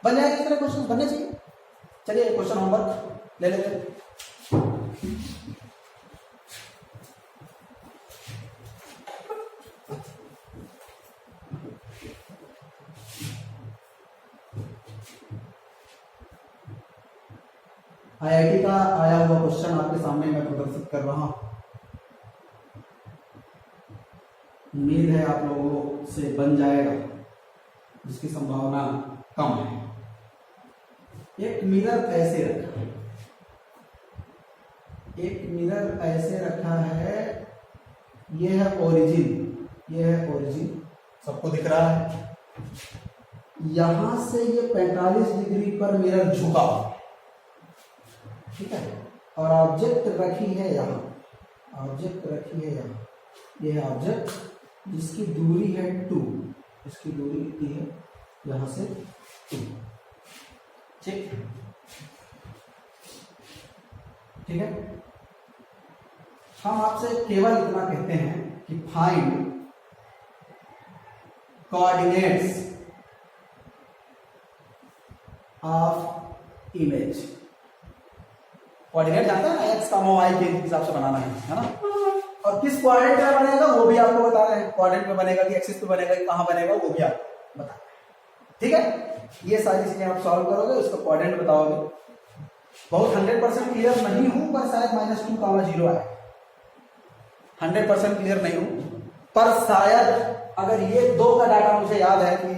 बन जाएगा। इस तरह क्वेश्चन बनने चाहिए। चलिए क्वेश्चन होमवर्क ले लेते हैं। IIT का आया हुआ क्वेश्चन आपके सामने मैं प्रदर्शित कर रहा हूं। उम्मीद है आप लोगों से बन जाएगा, जिसकी संभावना कम है। एक मिरर ऐसे रखा है, एक मिरर ऐसे रखा है, ये है ओरिजिन, ये है ओरिजिन, सबको दिख रहा है। यहां से ये 45 डिग्री पर मिरर झुका, ठीक है, और ऑब्जेक्ट रखी है यहाँ, ऑब्जेक्ट रखी है यहाँ, ये है ऑब्जेक्ट जिसकी दूरी है 2, इसकी दूरी कितनी है, यहां से 2। ठीक ठीक है, हम आपसे केवल इतना कहते हैं कि find coordinates of image. Coordinate जानते हैं ना, एक्स का वाई के हिसाब से बनाना है ना, और किस कोऑर्डिनेट में बनेगा वो भी आपको बता रहे हैं। कोऑर्डिनेट में बनेगा कि एक्सिस पे बनेगा कि कहां बनेगा वो भी आपको बता रहे हैं। ठीक है, ये सारी चीजें आप सॉल्व करोगे, उसका कोऑर्डिनेट बताओगे। बहुत 100% क्लियर नहीं हूं, पर शायद -2, 0 आए। 100% क्लियर नहीं हूं, पर शायद अगर ये 2 का डाटा मुझे याद है कि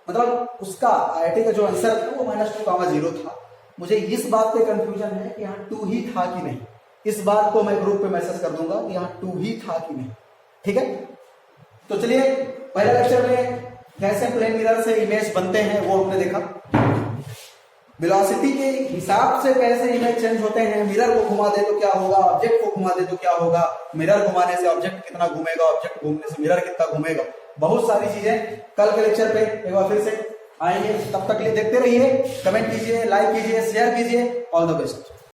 मतलब उसका IIT का जो आंसर था वो -2, 0 था। मुझे इस बात पे कंफ्यूजन है कि यहाँ 2 ही था कि नहीं। इस बात को मैं ग्रुप पे मैसेज कर दूंगा कि यहाँ 2 ही था कि नहीं। ठीक है, तो चलिए पहले लेक्चर में कैसे प्लेन मिरर से इमेज बनते हैं वो हमने देखा। वेलोसिटी के हिसाब से कैसे इमेज चेंज होते हैं, मिरर को घुमा दे तो क्या होगा, ऑब्जेक्ट को घुमा दे तो क्या होगा, मिरर घुमाने से ऑब्जेक्ट कितना घूमेगा, ऑब्जेक्ट घूमने से मिरर कितना घूमेगा, बहुत सारी चीजें कल के लेक्चर पे एक बार फिर से आएंगे। तब तक के लिए देखते रहिए, कमेंट कीजिए, लाइक कीजिए, शेयर कीजिए। All the best.